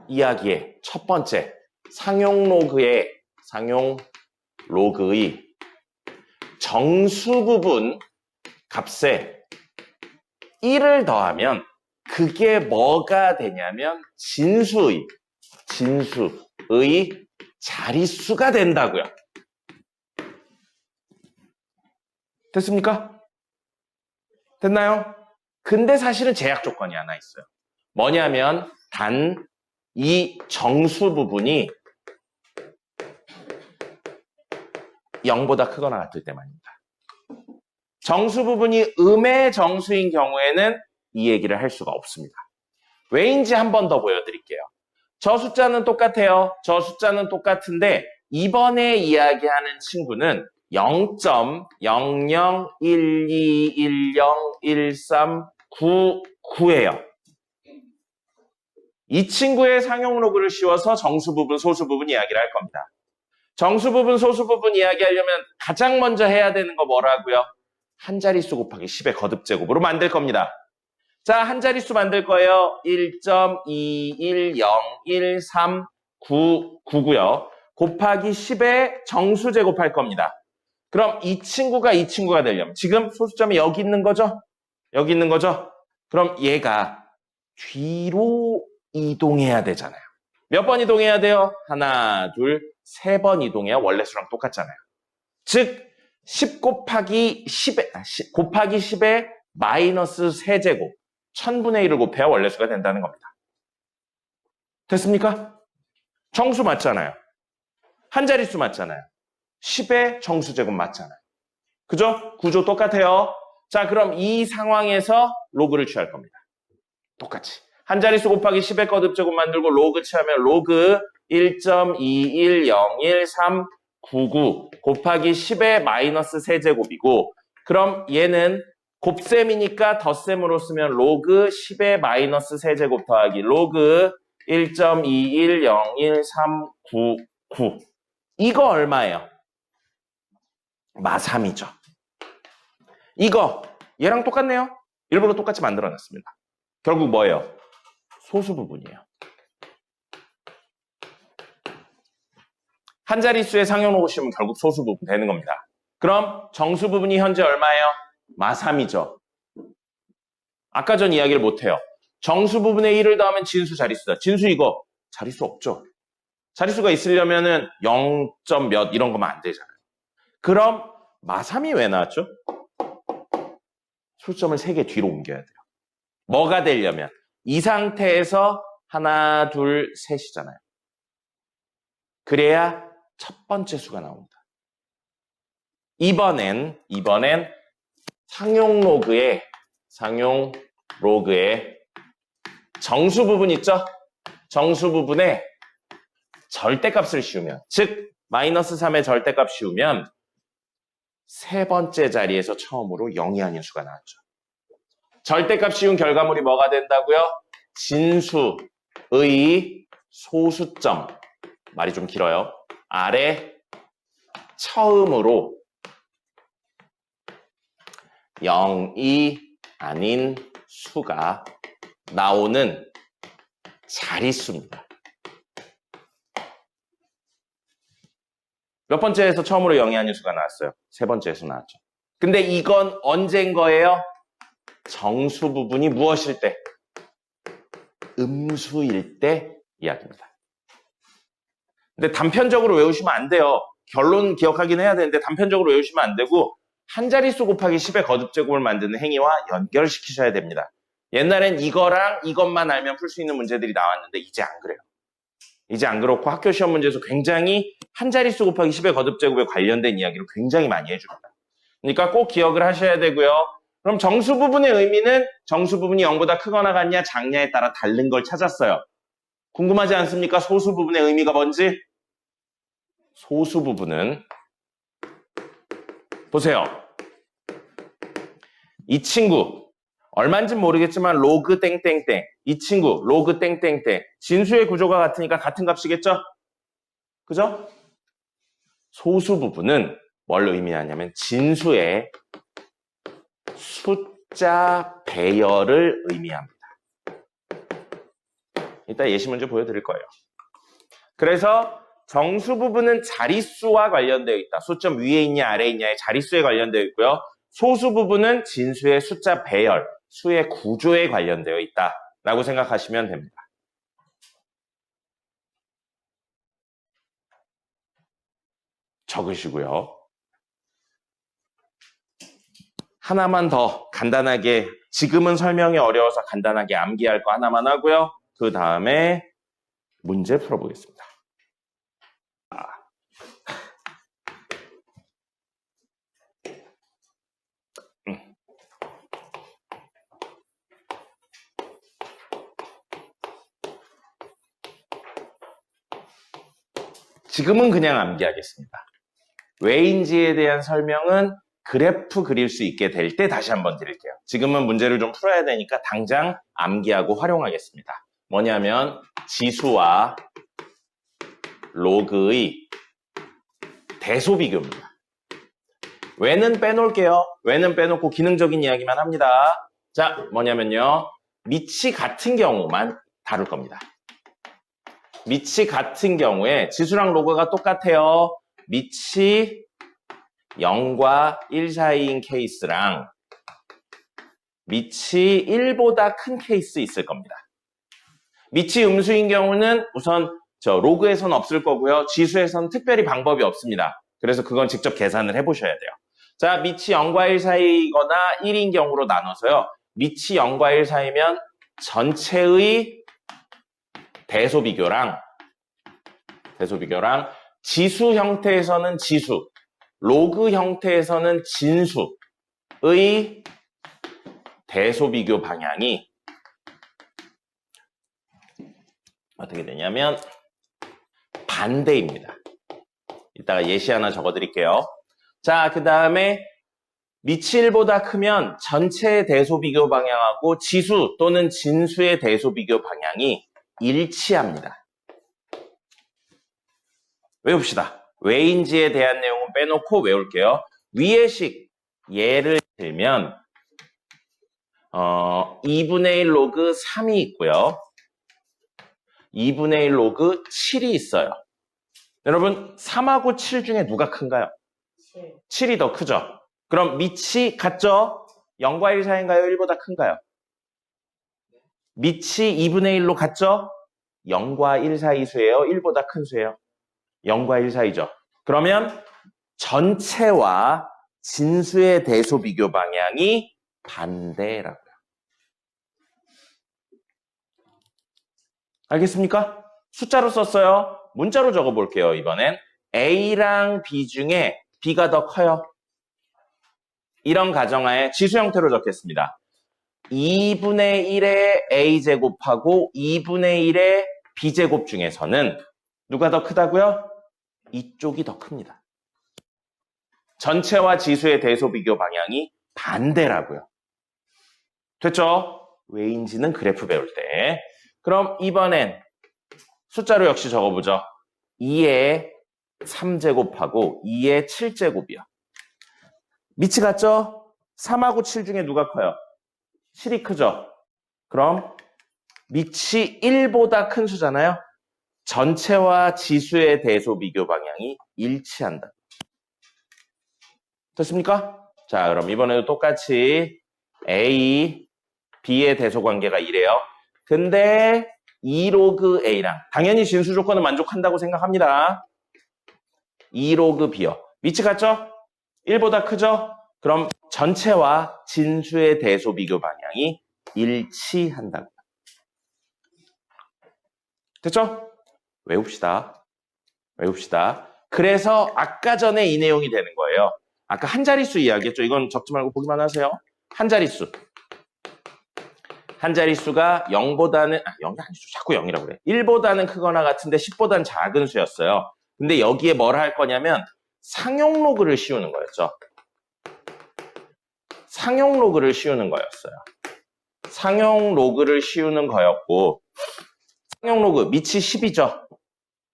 이야기의 첫 번째 상용 로그의 정수 부분 값에 1을 더하면 그게 뭐가 되냐면 진수의 자릿수가 된다고요. 됐습니까? 됐나요? 근데 사실은 제약 조건이 하나 있어요. 뭐냐면 단 이 정수 부분이 0보다 크거나 같을 때만입니다. 정수 부분이 음의 정수인 경우에는 이 얘기를 할 수가 없습니다. 왜인지 한 번 더 보여드릴게요. 저 숫자는 똑같아요. 저 숫자는 똑같은데 이번에 이야기하는 친구는 0.0012101399예요. 이 친구의 상용 로그를 씌워서 정수 부분, 소수 부분 이야기를 할 겁니다. 정수 부분, 소수 부분 이야기하려면 가장 먼저 해야 되는 거 뭐라고요? 한 자릿수 곱하기 10의 거듭제곱으로 만들 겁니다. 자, 한 자릿수 만들 거예요. 1.2101399고요. 곱하기 10의 정수 제곱할 겁니다. 그럼 이 친구가 되려면 지금 소수점이 여기 있는 거죠? 여기 있는 거죠? 그럼 얘가 뒤로 이동해야 되잖아요. 몇 번 이동해야 돼요? 하나, 둘, 3번 이동해야 원래 수랑 똑같잖아요. 즉 10 곱하기 10의 마이너스 세제곱 1000분의 1을 곱해야 원래 수가 된다는 겁니다. 됐습니까? 정수 맞잖아요. 한 자릿수 맞잖아요. 10의 정수제곱 맞잖아요. 그죠? 구조 똑같아요. 자, 그럼 이 상황에서 로그를 취할 겁니다. 똑같이. 한 자릿수 곱하기 10의 거듭제곱 만들고 로그 취하면 로그 1.2101399 곱하기 10의 마이너스 세제곱이고 그럼 얘는 곱셈이니까 덧셈으로 쓰면 로그 10의 마이너스 세제곱 더하기 로그 1.2101399 이거 얼마예요? 마3이죠. 이거 얘랑 똑같네요. 일부러 똑같이 만들어놨습니다. 결국 뭐예요? 소수 부분이에요. 한 자릿수의 상용 로그 씌우면 결국 소수 부분 되는 겁니다. 그럼 정수 부분이 현재 얼마예요? 마3이죠. 아까 전 이야기를 못해요. 정수 부분에 1을 더하면 진수 자릿수다. 진수 이거 자릿수 없죠. 자릿수가 있으려면은 0. 몇 이런 거면 안 되잖아요. 그럼 마3이 왜 나왔죠? 소수점을 3개 뒤로 옮겨야 돼요. 뭐가 되려면 이 상태에서 하나, 둘, 셋이잖아요. 그래야 첫 번째 수가 나옵니다. 이번엔 상용 로그의 정수 부분 있죠? 정수 부분에 절대값을 씌우면, 즉 마이너스 3의 절대값 씌우면 세 번째 자리에서 처음으로 0이 아닌 수가 나왔죠. 절대값 씌운 결과물이 뭐가 된다고요? 진수의 소수점, 말이 좀 길어요. 아래 처음으로 0이 아닌 수가 나오는 자릿수입니다. 몇 번째에서 처음으로 0이 아닌 수가 나왔어요? 세 번째에서 나왔죠. 근데 이건 언제인 거예요? 정수 부분이 무엇일 때? 음수일 때 이야기입니다. 근데 단편적으로 외우시면 안 돼요. 결론 기억하긴 해야 되는데 단편적으로 외우시면 안 되고 한 자릿수 곱하기 10의 거듭제곱을 만드는 행위와 연결시키셔야 됩니다. 옛날엔 이거랑 이것만 알면 풀 수 있는 문제들이 나왔는데 이제 안 그래요. 이제 안 그렇고 학교 시험 문제에서 굉장히 한 자릿수 곱하기 10의 거듭제곱에 관련된 이야기를 굉장히 많이 해줍니다. 그러니까 꼭 기억을 하셔야 되고요. 그럼 정수 부분의 의미는 정수 부분이 0보다 크거나 같냐 작냐에 따라 다른 걸 찾았어요. 궁금하지 않습니까? 소수 부분의 의미가 뭔지? 소수 부분은 보세요. 이 친구 얼마인지는 모르겠지만 로그 땡땡땡 이 친구 로그 땡땡땡 진수의 구조가 같으니까 같은 값이겠죠? 그죠? 소수 부분은 뭘 의미하냐면 진수의 숫자 배열을 의미합니다. 이따 예시 문제 보여드릴 거예요. 그래서 정수 부분은 자릿수와 관련되어 있다. 수점 위에 있냐 아래에 있냐의 자릿수에 관련되어 있고요. 소수 부분은 진수의 숫자 배열, 수의 구조에 관련되어 있다. 라고 생각하시면 됩니다. 적으시고요. 하나만 더 간단하게, 지금은 설명이 어려워서 간단하게 암기할 거 하나만 하고요. 그 다음에 문제 풀어보겠습니다. 지금은 그냥 암기하겠습니다. 왜인지에 대한 설명은 그래프 그릴 수 있게 될 때 다시 한번 드릴게요. 지금은 문제를 좀 풀어야 되니까 당장 암기하고 활용하겠습니다. 뭐냐면 지수와 로그의 대소 비교입니다. 왜는 빼놓을게요. 왜는 빼놓고 기능적인 이야기만 합니다. 자, 뭐냐면요. 밑이 같은 경우만 다룰 겁니다. 밑이 같은 경우에 지수랑 로그가 똑같아요. 밑이 0과 1 사이인 케이스랑 밑이 1보다 큰 케이스 있을 겁니다. 밑이 음수인 경우는 우선 로그에선 없을 거고요. 지수에선 특별히 방법이 없습니다. 그래서 그건 직접 계산을 해보셔야 돼요. 자, 밑이 0과 1 사이거나 1인 경우로 나눠서요. 밑이 0과 1 사이면 전체의 대소 비교랑 지수 형태에서는 지수, 로그 형태에서는 진수의 대소 비교 방향이 어떻게 되냐면 반대입니다. 이따가 예시 하나 적어드릴게요. 자, 그 다음에 밑이 1보다 크면 전체의 대소 비교 방향하고 지수 또는 진수의 대소 비교 방향이 일치합니다. 외웁시다. 왜인지에 대한 내용은 빼놓고 외울게요. 위의 식 예를 들면 2분의 1 로그 3이 있고요. 2분의 1 로그 7이 있어요. 여러분 3하고 7 중에 누가 큰가요? 7이 더 크죠? 그럼 밑이 같죠? 0과 1 사이인가요? 1보다 큰가요? 밑이 2분의 1로 같죠? 0과 1 사이 수예요? 1보다 큰 수예요? 0과 1 사이죠. 그러면 전체와 진수의 대소 비교 방향이 반대라고요. 알겠습니까? 숫자로 썼어요. 문자로 적어볼게요. 이번엔 A랑 B 중에 B가 더 커요. 이런 가정하에 지수 형태로 적겠습니다. 2분의 1의 A제곱하고 2분의 1의 B제곱 중에서는 누가 더 크다고요? 이쪽이 더 큽니다. 전체와 지수의 대소 비교 방향이 반대라고요. 됐죠? 왜인지는 그래프 배울 때. 그럼 이번엔 숫자로 역시 적어보죠. 2의 3제곱하고 2의 7제곱이요. 밑이 같죠? 3하고 7 중에 누가 커요? 7이 크죠? 그럼 밑이 1보다 큰 수잖아요. 전체와 지수의 대소 비교 방향이 일치한다. 됐습니까? 자, 그럼 이번에도 똑같이 A, B의 대소 관계가 이래요. 근데 2로그 A랑 당연히 진수 조건은 만족한다고 생각합니다. 2로그 B요. 밑이 같죠? 1보다 크죠? 그럼 전체와 진수의 대소 비교 방향이 일치한다. 됐죠? 외웁시다. 그래서 아까 전에 이 내용이 되는 거예요. 아까 한 자릿수 이야기했죠. 이건 적지 말고 보기만 하세요. 한 자릿수. 한 자릿수가 0보다는 0이 아니죠. 자꾸 0이라고 그래. 1보다는 크거나 같은데 10보다는 작은 수였어요. 근데 여기에 뭘 할 거냐면 상용 로그를 씌우는 거였죠. 상용 로그를 씌우는 거였어요. 상용 로그를 씌우는 거였고, 상용 로그 밑이 10이죠.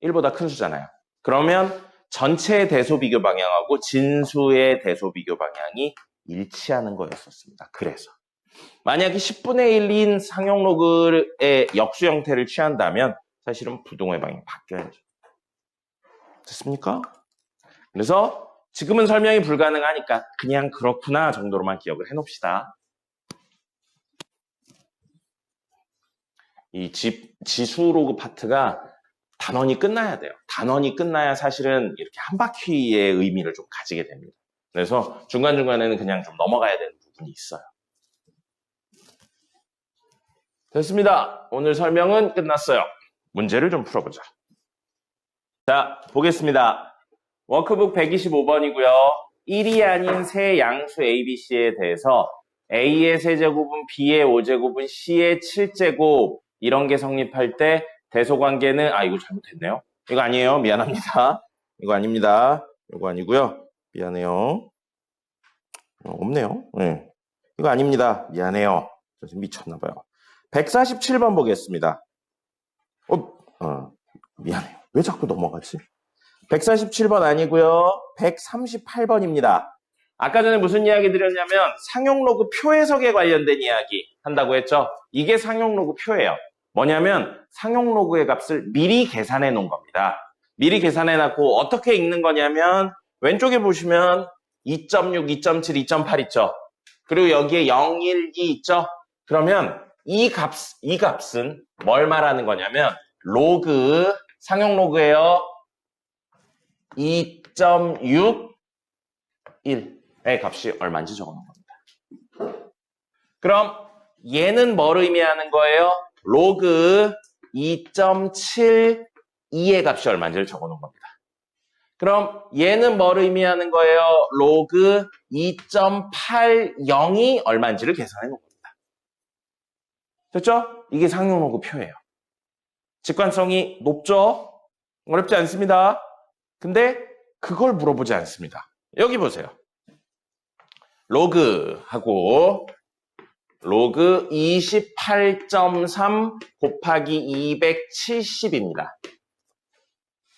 1보다 큰 수잖아요. 그러면 전체의 대소 비교 방향하고 진수의 대소 비교 방향이 일치하는 거였었습니다. 그래서 만약에 10분의 1인 상용 로그의 역수 형태를 취한다면 사실은 부동의 방향이 바뀌어야죠. 됐습니까? 그래서 지금은 설명이 불가능하니까 그냥 그렇구나 정도로만 기억을 해놓읍시다. 이 지수 로그 파트가 단원이 끝나야 돼요. 단원이 끝나야 사실은 이렇게 한 바퀴의 의미를 좀 가지게 됩니다. 그래서 중간중간에는 그냥 좀 넘어가야 되는 부분이 있어요. 됐습니다. 오늘 설명은 끝났어요. 문제를 좀 풀어보자. 자, 보겠습니다. 워크북 125번이고요. 1이 아닌 세 양수 ABC에 대해서 A의 세제곱은 B의 5제곱은 C의 7제곱 이런 게 성립할 때 대소관계는 이거 잘못했네요. 이거 아니에요. 미안합니다. 이거 아닙니다. 이거 아니고요. 미안해요. 없네요. 네. 이거 아닙니다. 미안해요. 저 지금 미쳤나봐요. 147번 보겠습니다. 미안해요. 왜 자꾸 넘어가지? 147번 아니고요. 138번입니다. 아까 전에 무슨 이야기 드렸냐면 상용 로그 표 해석에 관련된 이야기 한다고 했죠. 이게 상용 로그 표예요. 뭐냐면 상용 로그의 값을 미리 계산해 놓은 겁니다. 미리 계산해 놨고 어떻게 읽는 거냐면 왼쪽에 보시면 2.6, 2.7, 2.8 있죠. 그리고 여기에 0, 1, 2 있죠. 그러면 이 값은 뭘 말하는 거냐면 로그, 상용 로그예요. 2.61의 값이 얼마인지 적어놓은 겁니다. 그럼 얘는 뭘 의미하는 거예요? 로그 2.72의 값이 얼마인지를 적어놓은 겁니다. 그럼 얘는 뭘 의미하는 거예요? 로그 2.80이 얼마인지를 계산해 놓은 겁니다. 됐죠? 이게 상용 로그 표예요. 직관성이 높죠? 어렵지 않습니다. 근데 그걸 물어보지 않습니다. 여기 보세요. 로그하고 로그 28.3 곱하기 270입니다.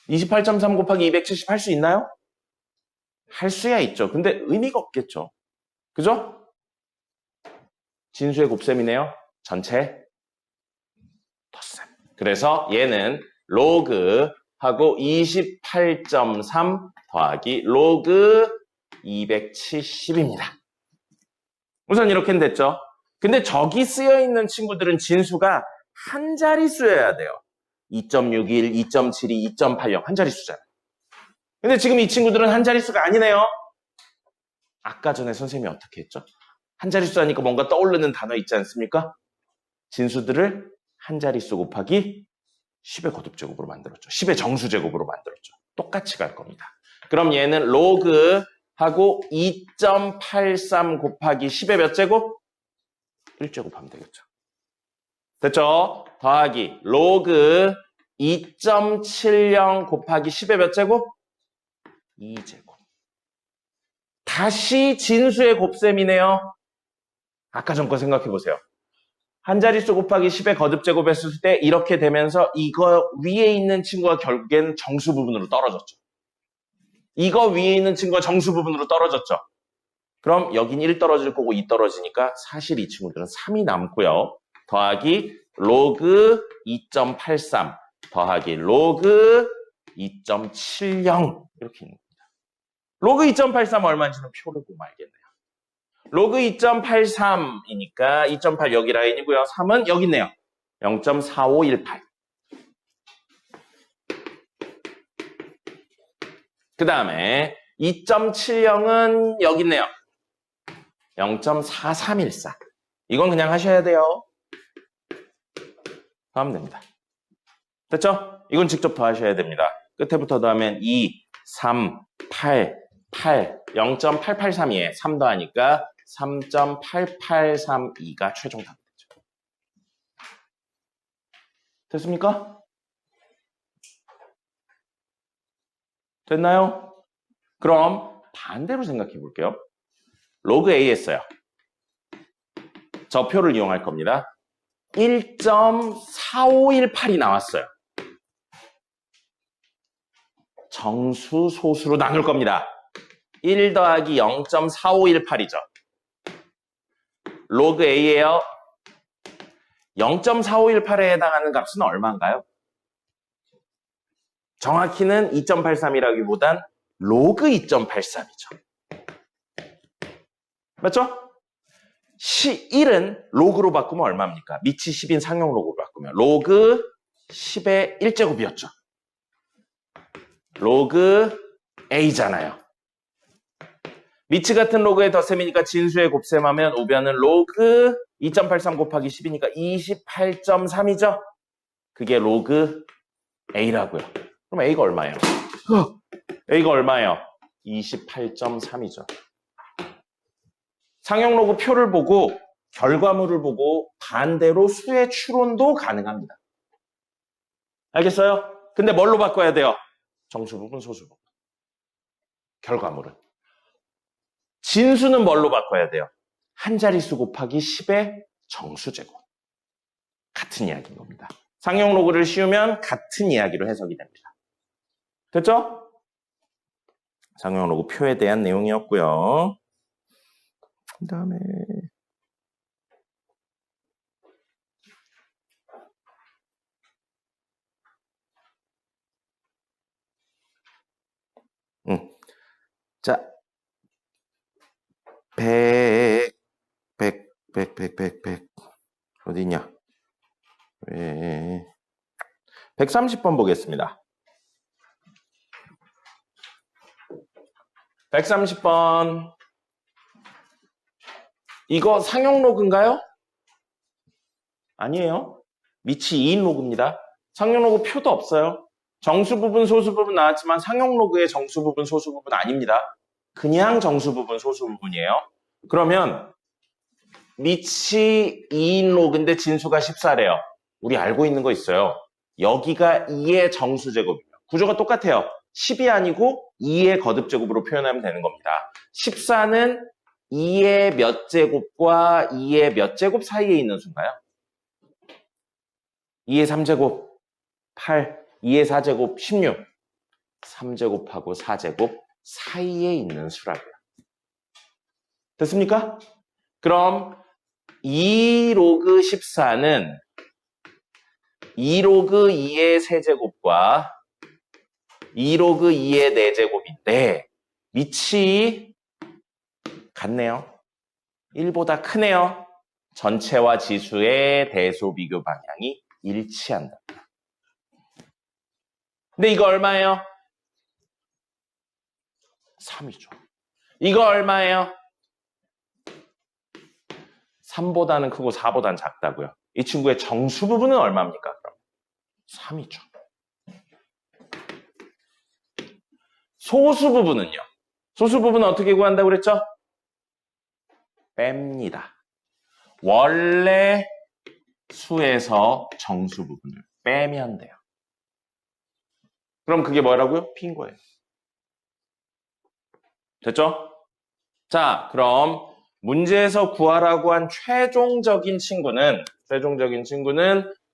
28.3 곱하기 270 할 수 있나요? 할 수야 있죠. 근데 의미가 없겠죠. 그죠? 진수의 곱셈이네요. 전체 덧셈. 그래서 얘는 로그하고 28.3 더하기 로그 270입니다. 우선 이렇게는 됐죠. 근데 저기 쓰여있는 친구들은 진수가 한 자릿수여야 돼요. 2.61, 2.72, 2.80 한 자릿수잖아요. 근데 지금 이 친구들은 한 자릿수가 아니네요. 아까 전에 선생님이 어떻게 했죠? 한 자릿수 하니까 뭔가 떠오르는 단어 있지 않습니까? 진수들을 한 자릿수 곱하기 10의 거듭제곱으로 만들었죠. 10의 정수제곱으로 만들었죠. 똑같이 갈 겁니다. 그럼 얘는 로그하고 2.83 곱하기 10의 몇 제곱? 1제곱 하면 되겠죠. 됐죠? 더하기 로그 2.70 곱하기 10의 몇 제곱? 2제곱. 다시 진수의 곱셈이네요. 아까 전 거 생각해 보세요. 한 자릿수 곱하기 10의 거듭제곱 했을 때 이렇게 되면서 이거 위에 있는 친구가 결국엔 정수 부분으로 떨어졌죠. 이거 위에 있는 친구가 정수 부분으로 떨어졌죠. 그럼 여긴 1 떨어질 거고 2 떨어지니까 사실 이 친구들은 3이 남고요. 더하기 로그 2.83 더하기 로그 2.70 이렇게 있는 겁니다. 로그 2.83 얼마인지는 표를 보면 알겠네요. 로그 2.83이니까 2.8 여기 라인이고요. 3은 여기 있네요. 0.4518. 그 다음에 2.70은 여기 있네요. 0.4314. 이건 그냥 하셔야 돼요. 더하면 됩니다. 됐죠? 이건 직접 더하셔야 됩니다. 끝에부터 더하면 2, 3, 8, 8, 0.883이에요. 3 더하니까 3.8832가 최종 답이죠. 됐습니까? 됐나요? 그럼 반대로 생각해 볼게요. 로그 A 했어요. 저 표를 이용할 겁니다. 1.4518이 나왔어요. 정수, 소수로 나눌 겁니다. 1 더하기 0.4518이죠. 로그 A예요. 0.4518에 해당하는 값은 얼마인가요? 정확히는 2.83이라기보단 로그 2.83이죠. 맞죠? 1은 로그로 바꾸면 얼마입니까? 밑이 10인 상용 로그로 바꾸면 로그 10의 1제곱이었죠. 로그 A잖아요. 밑이 같은 로그의 덧셈이니까 진수의 곱셈하면 우변은 로그 2.83 곱하기 10이니까 28.3이죠. 그게 로그 A라고요. 그럼 A가 얼마예요? A가 얼마예요? 28.3이죠. 상용 로그 표를 보고 결과물을 보고 반대로 수의 추론도 가능합니다. 알겠어요? 근데 뭘로 바꿔야 돼요? 정수 부분, 소수 부분. 결과물은. 진수는 뭘로 바꿔야 돼요? 한 자릿수 곱하기 10의 정수제곱. 같은 이야기인 겁니다. 상용 로그를 씌우면 같은 이야기로 해석이 됩니다. 됐죠? 상용 로그 표에 대한 내용이었고요. 그 다음에 자, 100 어디 있냐? 130번 보겠습니다. 130번. 이거 상용 로그인가요? 아니에요. 밑이 2인 로그입니다. 상용 로그 표도 없어요. 정수 부분, 소수 부분 나왔지만 상용 로그의 정수 부분, 소수 부분 아닙니다. 그냥 정수 부분, 소수 부분이에요. 그러면 밑이 2인 로그인데 진수가 14래요. 우리 알고 있는 거 있어요. 여기가 2의 정수 제곱이에요. 구조가 똑같아요. 10이 아니고 2의 거듭 제곱으로 표현하면 되는 겁니다. 14는 2의 몇 제곱과 2의 몇 제곱 사이에 있는 수인가요? 2의 3제곱 8, 2의 4제곱 16, 3제곱하고 4제곱 사이에 있는 수라고요. 됐습니까? 그럼 2로그 14는 2로그 2의 세제곱과 2로그 2의 4제곱인데 밑이 같네요. 1보다 크네요. 전체와 지수의 대소 비교 방향이 일치한다. 근데 이거 얼마예요? 3이죠. 이거 얼마예요? 3보다는 크고 4보다는 작다고요. 이 친구의 정수 부분은 얼마입니까? 그럼 3이죠. 소수 부분은요? 소수 부분은 어떻게 구한다고 그랬죠? 뺍니다. 원래 수에서 정수 부분을 빼면 돼요. 그럼 그게 뭐라고요? P인 거예요. 됐죠? 자, 그럼 문제에서 구하라고 한 최종적인 친구는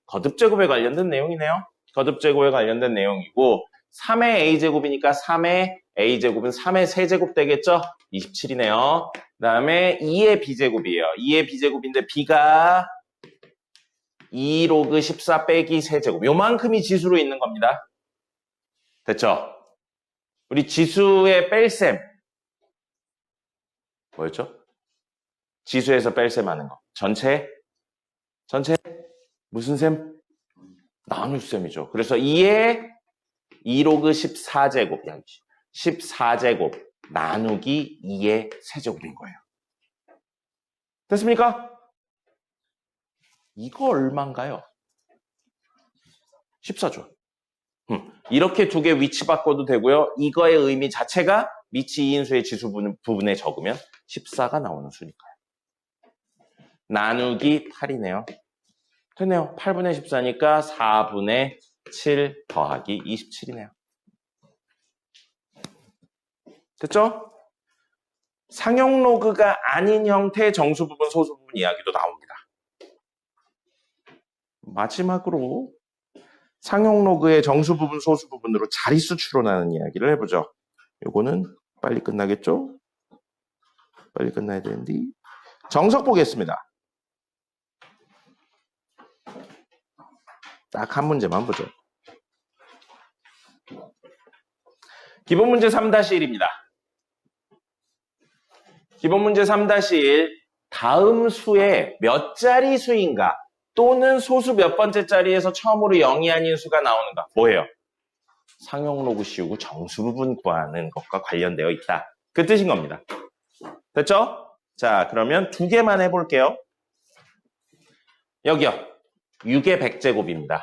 거듭제곱에 관련된 내용이네요. 거듭제곱에 관련된 내용이고 3의 a제곱이니까 3의 a제곱은 3의 세제곱 되겠죠? 27이네요. 그 다음에 2의 b제곱이에요. 2의 b제곱인데 b가 2로그 14 빼기 세제곱. 요만큼이 지수로 있는 겁니다. 됐죠? 우리 지수의 뺄셈 뭐였죠? 지수에서 뺄셈 하는 거. 전체 무슨 셈? 나눗셈이죠. 그래서 2의 2로그 14제곱 14제곱 나누기 2의 세제곱인 거예요. 됐습니까? 이거 얼마인가요? 14죠. 이렇게 두 개 위치 바꿔도 되고요. 이거의 의미 자체가 밑이 2인수의 지수 부분에 적으면 14가 나오는 수니까요. 나누기 8이네요. 됐네요. 8분의 14니까 4분의 7 더하기 27이네요. 됐죠? 상용 로그가 아닌 형태의 정수 부분, 소수 부분 이야기도 나옵니다. 마지막으로 상용 로그의 정수 부분, 소수 부분으로 자릿수 추론하는 이야기를 해보죠. 요거는 빨리 끝나겠죠? 빨리 끝나야 되는데 정석 보겠습니다. 딱 한 문제만 보죠. 기본 문제 3-1입니다. 기본 문제 3-1 다음 수의 몇 자리 수인가 또는 소수 몇 번째 자리에서 처음으로 0이 아닌 수가 나오는가 뭐예요? 상용 로그 씌우고 정수 부분 구하는 것과 관련되어 있다. 그 뜻인 겁니다. 됐죠? 자, 그러면 두 개만 해볼게요. 여기요. 6의 100제곱입니다.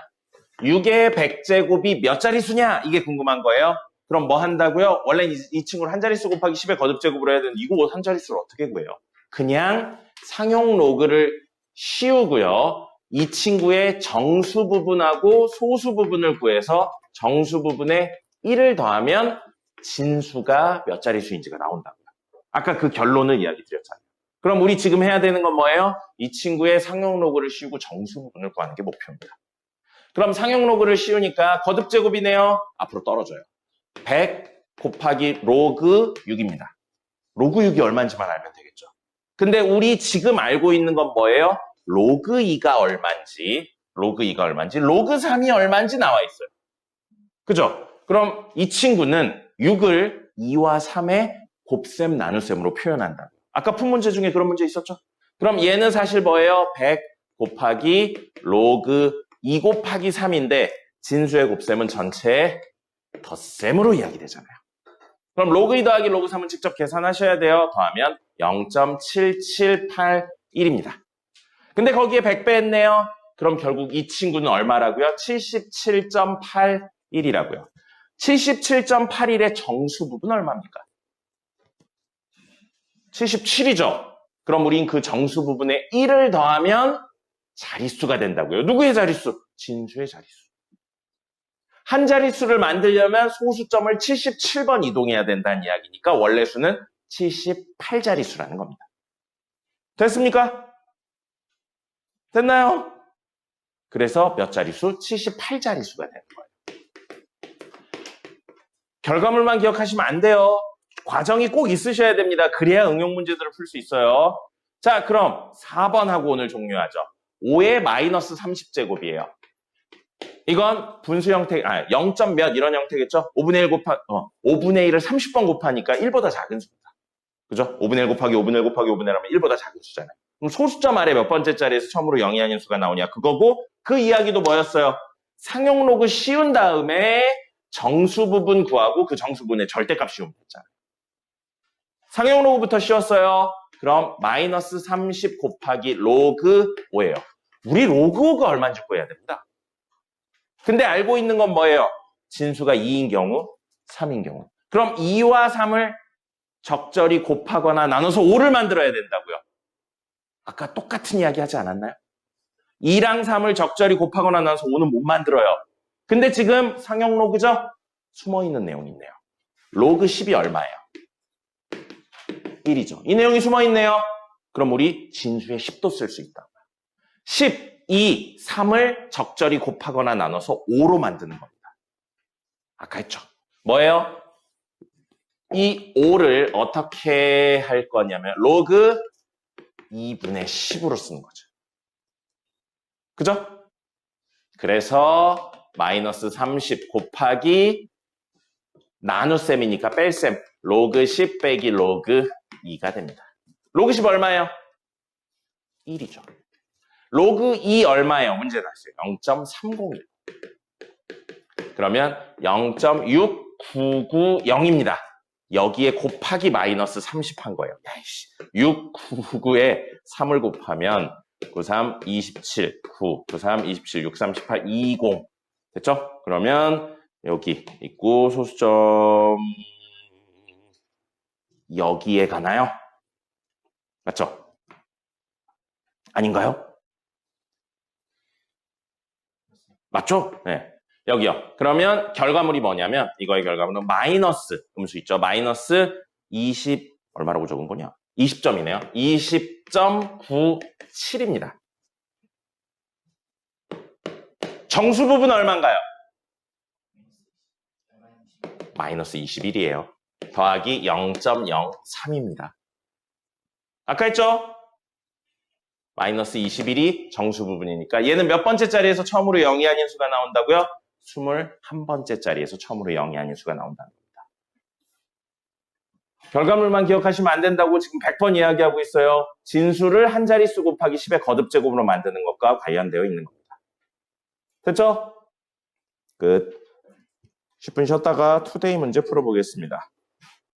6의 100제곱이 몇 자릿수냐? 이게 궁금한 거예요. 그럼 뭐 한다고요? 원래 이 친구를 한 자릿수 곱하기 10의 거듭제곱으로 해야 되는데 이거 한 자릿수를 어떻게 구해요? 그냥 상용 로그를 씌우고요. 이 친구의 정수 부분하고 소수 부분을 구해서 정수 부분에 1을 더하면 진수가 몇 자릿수인지가 나온다고요. 아까 그 결론을 이야기 드렸잖아요. 그럼 우리 지금 해야 되는 건 뭐예요? 이 친구의 상용 로그를 씌우고 정수 부분을 구하는 게 목표입니다. 그럼 상용 로그를 씌우니까 거듭제곱이네요. 앞으로 떨어져요. 100 곱하기 로그 6입니다. 로그 6이 얼마인지만 알면 되겠죠. 근데 우리 지금 알고 있는 건 뭐예요? 로그 2가 얼마인지, 로그 3이 얼마인지 나와 있어요. 그죠? 그럼 이 친구는 6을 2와 3의 곱셈 나눗셈으로 표현한다. 아까 푼 문제 중에 그런 문제 있었죠? 그럼 얘는 사실 뭐예요? 100 곱하기 로그 2 곱하기 3인데 진수의 곱셈은 전체의 덧셈으로 이야기되잖아요. 그럼 로그 2 더하기 로그 3은 직접 계산하셔야 돼요. 더하면 0.7781입니다. 근데 거기에 100 뺐네요. 그럼 결국 이 친구는 얼마라고요? 77.81이라고요. 77.81의 정수 부분 얼마입니까? 77이죠. 그럼 우린 그 정수 부분에 1을 더하면 자릿수가 된다고요. 누구의 자릿수? 진수의 자릿수. 한 자릿수를 만들려면 소수점을 77번 이동해야 된다는 이야기니까 원래 수는 78자릿수라는 겁니다. 됐습니까? 됐나요? 그래서 몇 자릿수? 78자릿수가 되는 거예요. 결과물만 기억하시면 안 돼요. 과정이 꼭 있으셔야 됩니다. 그래야 응용 문제들을 풀 수 있어요. 자, 그럼 4번하고 오늘 종료하죠. 5의 마이너스 30제곱이에요. 이건 분수 형태, 0. 몇 이런 형태겠죠? 5분의 1을 30번 곱하니까 1보다 작은 수입니다. 그죠? 5분의 1 곱하기 5분의 1 곱하기 5분의 1 하면 1보다 작은 수잖아요. 그럼 소수점 아래 몇 번째 자리에서 처음으로 0이 아닌 수가 나오냐? 그거고 그 이야기도 뭐였어요? 상용 로그 씌운 다음에 정수 부분 구하고 그 정수 부분의 절대값 씌우면 됐잖아요. 상용 로그부터 씌웠어요. 그럼 마이너스 30 곱하기 로그 5예요. 우리 로그 5가 얼마인지 구해야 됩니다. 근데 알고 있는 건 뭐예요? 진수가 2인 경우, 3인 경우. 그럼 2와 3을 적절히 곱하거나 나눠서 5를 만들어야 된다고요. 아까 똑같은 이야기 하지 않았나요? 2랑 3을 적절히 곱하거나 나눠서 5는 못 만들어요. 근데 지금 상용 로그죠? 숨어있는 내용이 있네요. 로그 10이 얼마예요? 1이죠. 이 내용이 숨어있네요. 그럼 우리 진수에 10도 쓸 수 있다고요. 10, 2, 3을 적절히 곱하거나 나눠서 5로 만드는 겁니다. 아까 했죠? 뭐예요? 이 5를 어떻게 할 거냐면 로그 2분의 10으로 쓰는 거죠. 그죠? 그래서 마이너스 30 곱하기 나눗셈이니까 뺄셈 로그 10 빼기 로그 2가 됩니다. 로그 10 얼마예요? 1이죠. 로그 2 얼마예요? 문제 나왔어요. 0.301. 그러면 0.6990입니다. 여기에 곱하기 마이너스 30 한 거예요. 야이씨, 699에 3을 곱하면 93, 27, 9, 93, 27, 63, 18, 20. 됐죠? 그러면 여기 있고 소수점 여기에 가나요? 맞죠? 아닌가요? 맞죠? 네. 여기요. 그러면 결과물이 뭐냐면 이거의 결과물은 마이너스 음수 있죠. 마이너스 24 얼마라고 적은 거냐? 20점이네요. 20.97입니다. 정수 부분 얼마인가요? 마이너스 21이에요. 더하기 0.03입니다. 아까 했죠? 마이너스 21이 정수 부분이니까 얘는 몇 번째 자리에서 처음으로 0이 아닌 수가 나온다고요? 21번째 자리에서 처음으로 0이 아닌 수가 나온다는 겁니다. 결과물만 기억하시면 안 된다고 지금 100번 이야기하고 있어요. 진수를 한 자릿수 곱하기 10의 거듭제곱으로 만드는 것과 관련되어 있는 겁니다. 됐죠? 끝. 10분 쉬었다가 투데이 문제 풀어보겠습니다.